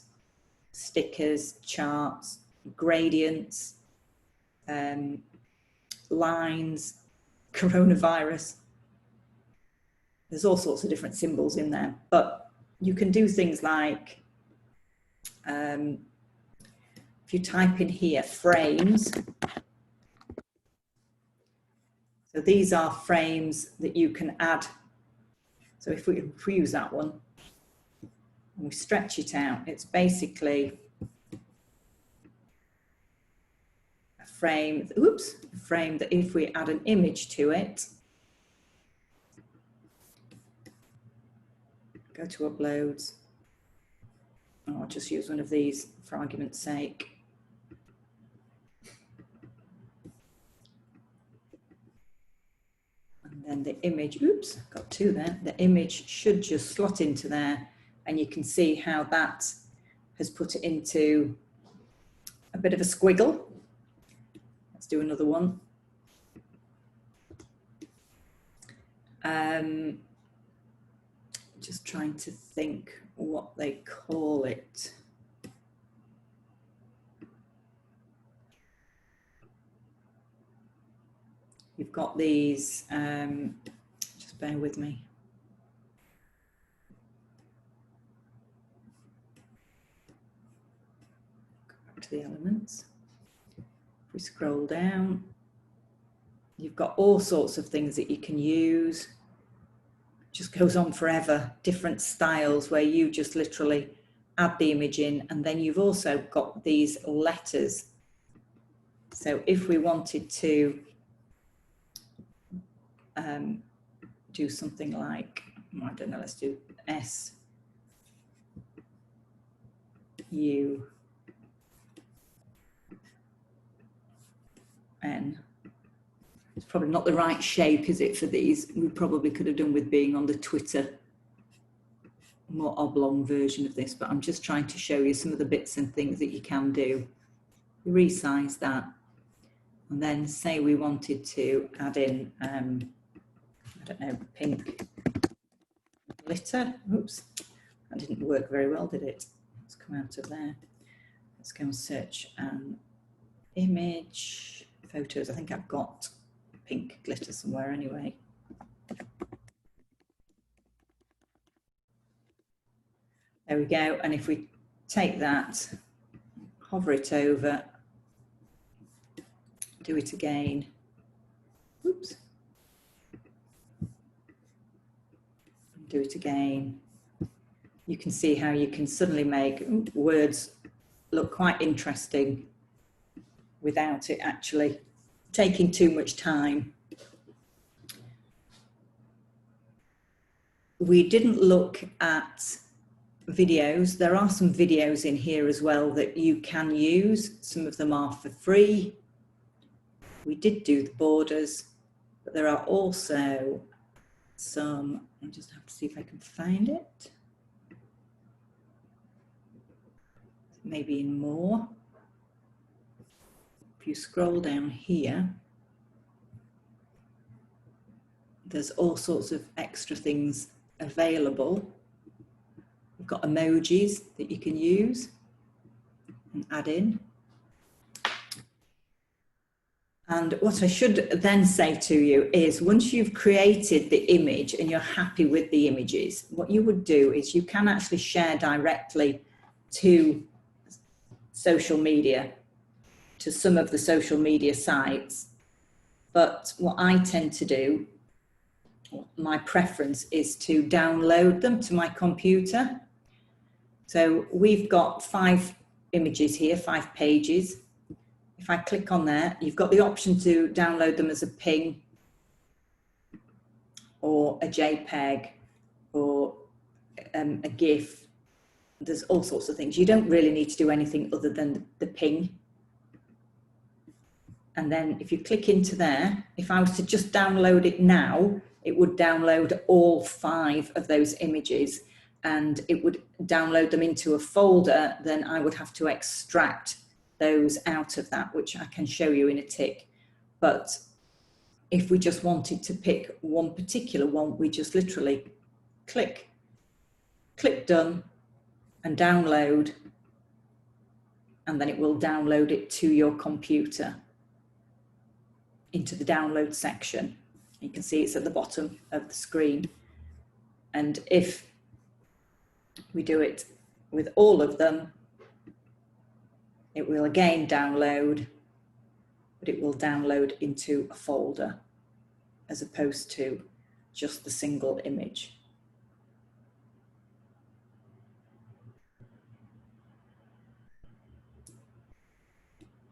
stickers, charts, gradients, lines, coronavirus. There's all sorts of different symbols in there, but you can do things like, if you type in here, frames. So these are frames that you can add. So if we use that one, and we stretch it out, it's basically a frame, oops, a frame that if we add an image to it, go to uploads, oh, I'll just use one of these for argument's sake. And then the image, oops, got 2 there. The image should just slot into there, and you can see how that has put it into a bit of a squiggle. Let's do another one. Just trying to think what they call it. You've got these, just bear with me. Go back to the elements. If we scroll down, you've got all sorts of things that you can use. Just goes on forever, different styles where you just literally add the image in, and then you've also got these letters. So if we wanted to do something like, I don't know, let's do S, U, N. It's probably not the right shape, is it, for these? We probably could have done with being on the Twitter, more oblong version of this, but I'm just trying to show you some of the bits and things that you can do. Resize that, and then say we wanted to add in, I don't know, pink glitter. Oops, that didn't work very well, did it? Let's come out of there. Let's go and search an image, photos. I think I've got pink glitter somewhere anyway. There we go. And if we take that, hover it over, do it again. Oops. Do it again. You can see how you can suddenly make words look quite interesting without it actually taking too much time. We didn't look at videos. There are some videos in here as well that you can use. Some of them are for free. We did do the borders, but there are also some, I just have to see if I can find it. Maybe in more. If you scroll down here, there's all sorts of extra things available. We've got emojis that you can use and add in. And what I should then say to you is, once you've created the image and you're happy with the images, what you would do is you can actually share directly to social media, to some of the social media sites. But what I tend to do, my preference is to download them to my computer. So we've got 5 images here, 5 pages. If I click on there, you've got the option to download them as a PNG or a JPEG or a GIF. There's all sorts of things. You don't really need to do anything other than the PNG. And then if you click into there, if I was to just download it now, it would download all 5 of those images and it would download them into a folder. Then I would have to extract those out of that, which I can show you in a tick. But if we just wanted to pick one particular one, we just literally click done and download, and then it will download it to your computer into the download section. You can see it's at the bottom of the screen. And if we do it with all of them, it will again download, but it will download into a folder as opposed to just the single image.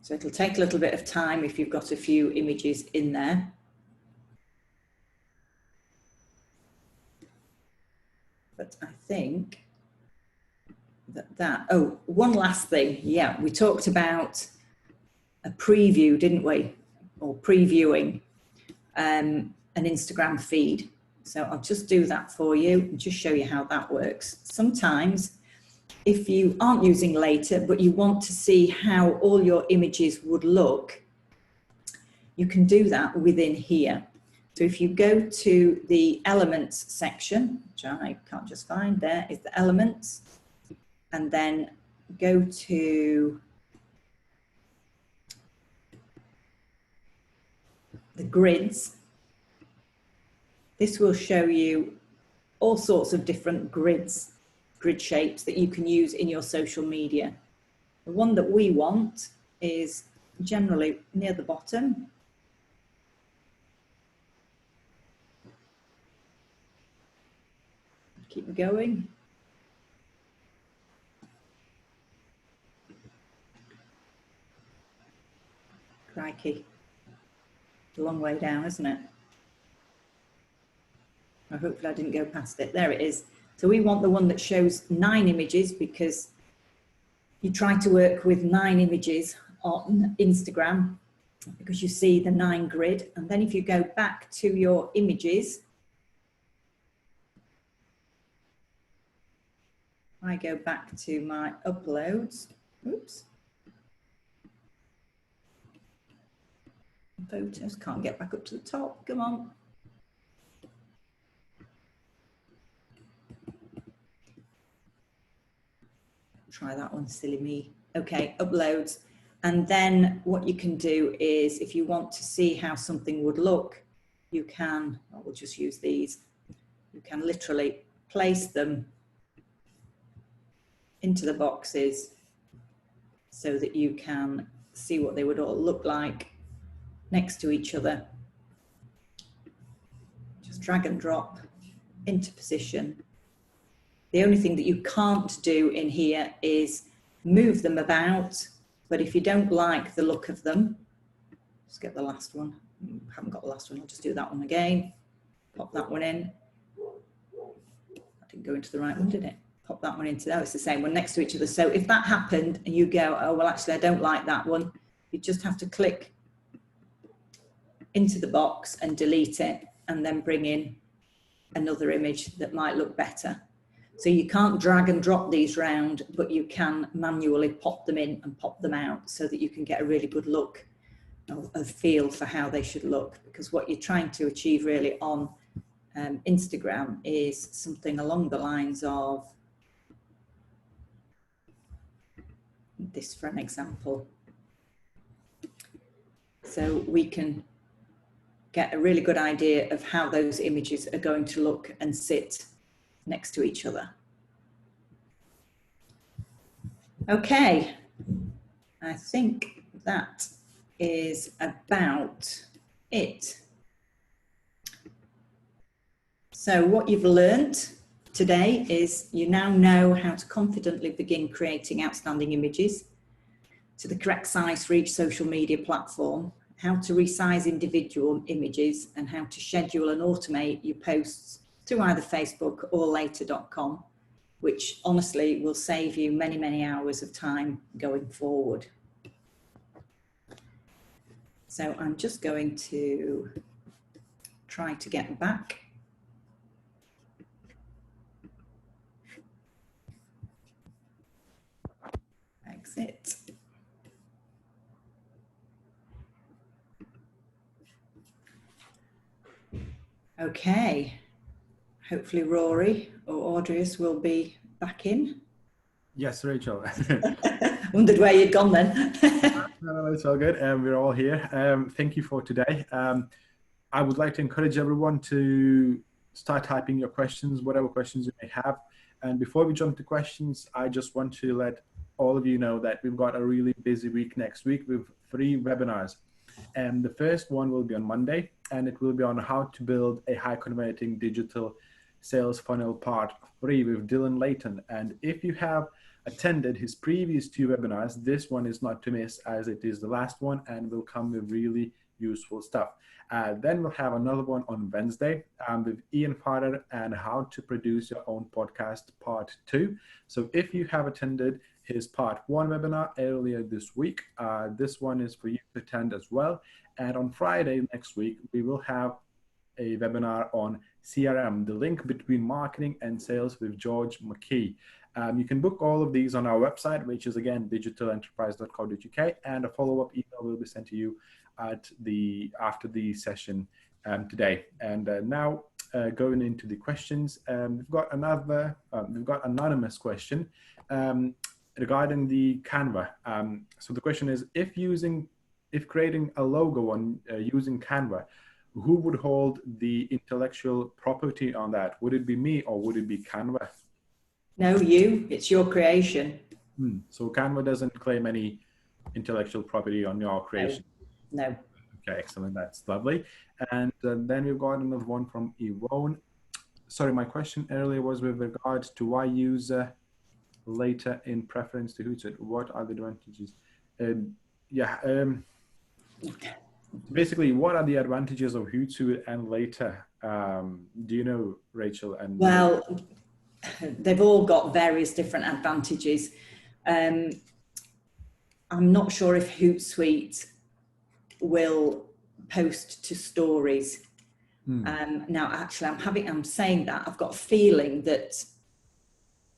So it'll take a little bit of time if you've got a few images in there. But I think oh, one last thing. Yeah, we talked about a preview, didn't we? Or previewing an Instagram feed. So I'll just do that for you and just show you how that works. Sometimes if you aren't using Later, but you want to see how all your images would look, you can do that within here. So if you go to the Elements section, which I can't just find, there is the Elements, and then go to the grids. This will show you all sorts of different grid shapes that you can use in your social media. The one that we want is generally near the bottom. Keep going. Crikey. It's a long way down, isn't it? Hopefully I didn't go past it. There it is. So we want the one that shows 9 images, because you try to work with 9 images on Instagram because you see the 9 grid. And then if you go back to your images, I go back to my uploads. Oops. Photos, can't get back up to the top. Come on. Try that one, silly me. Okay, uploads. And then what you can do is, if you want to see how something would look, you can, we'll just use these. You can literally place them into the boxes so that you can see what they would all look like next to each other. Just drag and drop into position. The only thing that you can't do in here is move them about, but if you don't like the look of them, just get the last one. I haven't got the last one, I'll just do that one again. Pop that one in. That didn't go into the right one, did it? Pop that one into there, it's the same one next to each other. So if that happened and you go, oh, well, actually, I don't like that one, you just have to click into the box and delete it, and then bring in another image that might look better. So you can't drag and drop these round, but you can manually pop them in and pop them out so that you can get a really good look, a feel for how they should look. Because what you're trying to achieve really on Instagram is something along the lines of this, for an example. So we can get a really good idea of how those images are going to look and sit next to each other. Okay, I think that is about it. So what you've learned today is you now know how to confidently begin creating outstanding images to the correct size for each social media platform, how to resize individual images, and how to schedule and automate your posts through either Facebook or later.com, which honestly will save you many, many hours of time going forward. So I'm just going to try to get back. Exit. Okay, hopefully Rory or Audrius will be back in. Yes, Rachel. Wondered where you'd gone then. No, it's all good. We're all here. Thank you for today. I would like to encourage everyone to start typing your questions, whatever questions you may have. And before we jump to questions, I just want to let all of you know that we've got a really busy week next week with 3 webinars. And the first one will be on Monday, and it will be on how to build a high converting digital sales funnel part 3 with Dylan Layton. And if you have attended his previous 2 webinars, this one is not to miss, as it is the last one and will come with really useful stuff. Then we'll have another one on Wednesday with Ian Farrer and how to produce your own podcast part 2. So if you have attended his part 1 webinar earlier this week, this one is for you to attend as well. And on Friday next week, we will have a webinar on CRM, the link between marketing and sales with George McKee. You can book all of these on our website, which is again digitalenterprise.co.uk, and a follow-up email will be sent to you after the session today. And now going into the questions, we've got anonymous question regarding the Canva. So the question is, if creating a logo on using Canva, who would hold the intellectual property on that? Would it be me or would it be Canva? No, you. It's your creation. So Canva doesn't claim any intellectual property on your creation? No. Okay, excellent. That's lovely. And then we've got another one from Yvonne. Sorry, my question earlier was with regards to why use later in preference to Hootsuite. What are the advantages? Basically, what are the advantages of Hootsuite and later? Do you know, Rachel? And well, they've all got various different advantages. I'm not sure if Hootsuite will post to stories. Now, actually, I'm saying that I've got a feeling that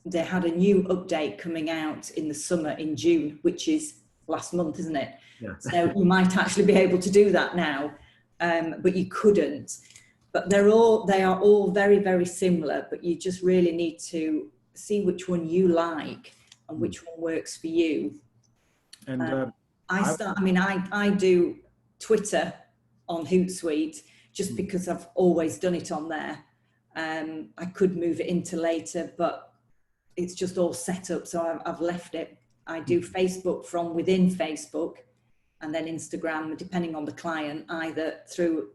they had a new update coming out in the summer in June, which is last month, isn't it? Yeah. So you might actually be able to do that now, but you couldn't. But they are all very, very similar, but you just really need to see which one you like and which one works for you. And I do Twitter on Hootsuite just because I've always done it on there. I could move it into later, but it's just all set up, so I've left it. I do Facebook from within Facebook, and then Instagram, depending on the client, either through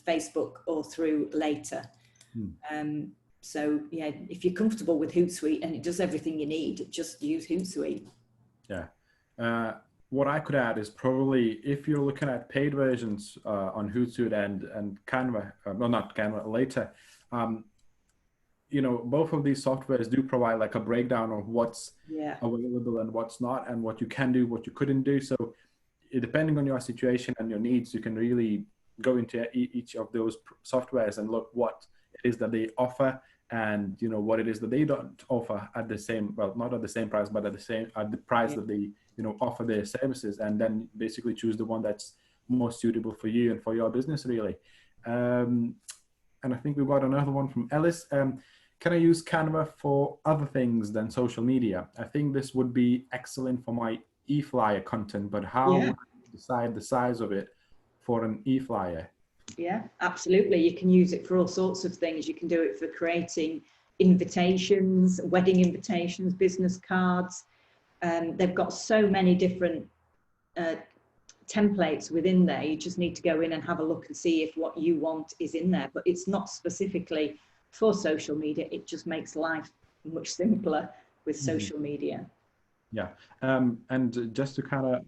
Facebook or through later. So yeah, if you're comfortable with Hootsuite and it does everything you need, just use Hootsuite. Yeah. What I could add is probably if you're looking at paid versions on Hootsuite and Canva, not Canva, later, both of these softwares do provide like a breakdown of what's available and what's not, and what you can do, what you couldn't do. So depending on your situation and your needs, you can really go into each of those softwares and look what it is that they offer, and what it is that they don't offer at the same, well, not at the same price, but at the price that they offer their services, and then basically choose the one that's most suitable for you and for your business, really. And And I think we've got another one from Ellis. Can I use Canva for other things than social media? I think this would be excellent for my e-flyer content, but how would I decide the size of it for an e-flyer? Yeah, absolutely. You can use it for all sorts of things. You can do it for creating invitations, wedding invitations, business cards. They've got so many different templates within there. You just need to go in and have a look and see if what you want is in there. But it's not specifically for social media. It just makes life much simpler with social media. Yeah, and just to kind of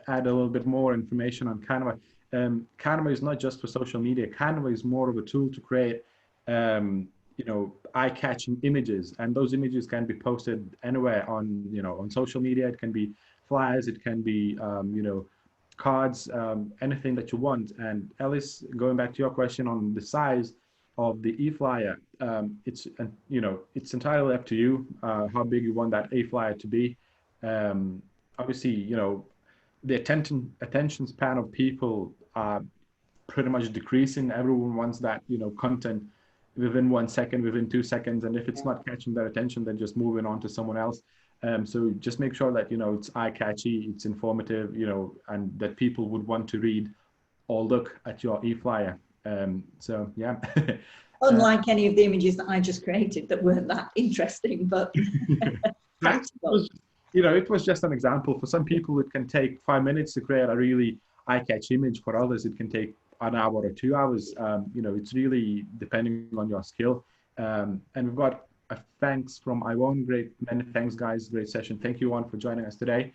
add a little bit more information on Canva. Canva is not just for social media. Canva is more of a tool to create, you know, eye-catching images, and those images can be posted anywhere on, you know, on social media. It can be flyers, it can be, you know, cards, anything that you want. And Alice, going back to your question on the size of the e-flyer, it's, you know, it's entirely up to you how big you want that e-flyer to be. Obviously, you know, the attention span of people are pretty much decreasing. Everyone wants that, you know, content within 1 second, within 2 seconds, and if it's not catching their attention, then just moving on to someone else. So just make sure that, you know, it's eye-catchy, it's informative, you know, and that people would want to read or look at your e-flyer. So yeah. Unlike any of the images that I just created that weren't that interesting, but practical. You know, it was just an example. For some people, it can take 5 minutes to create a really eye-catchy image. For others, it can take an hour or 2 hours. You know, it's really depending on your skill. And we've got a thanks from Iwan. Many thanks, guys. Great session. Thank you, Iwan, for joining us today.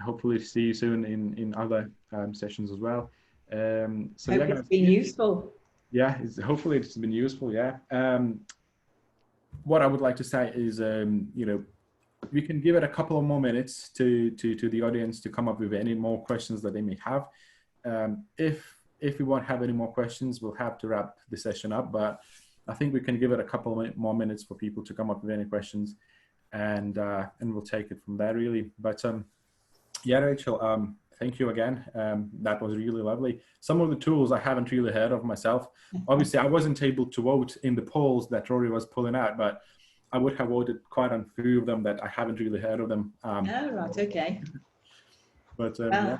Hopefully see you soon in other sessions as well. So hope it's been useful. Yeah, hopefully it's been useful. Yeah. What I would like to say is, you know, we can give it a couple of more minutes to the audience to come up with any more questions that they may have. If we won't have any more questions, we'll have to wrap the session up, but I think we can give it a couple of more minutes for people to come up with any questions, and we'll take it from there, really. But yeah, Rachel, thank you again. That was really lovely. Some of the tools I haven't really heard of myself. Obviously, I wasn't able to vote in the polls that Rory was pulling out, but I would have voted quite on a few of them that I haven't really heard of them. Oh, right, okay. But Well, yeah.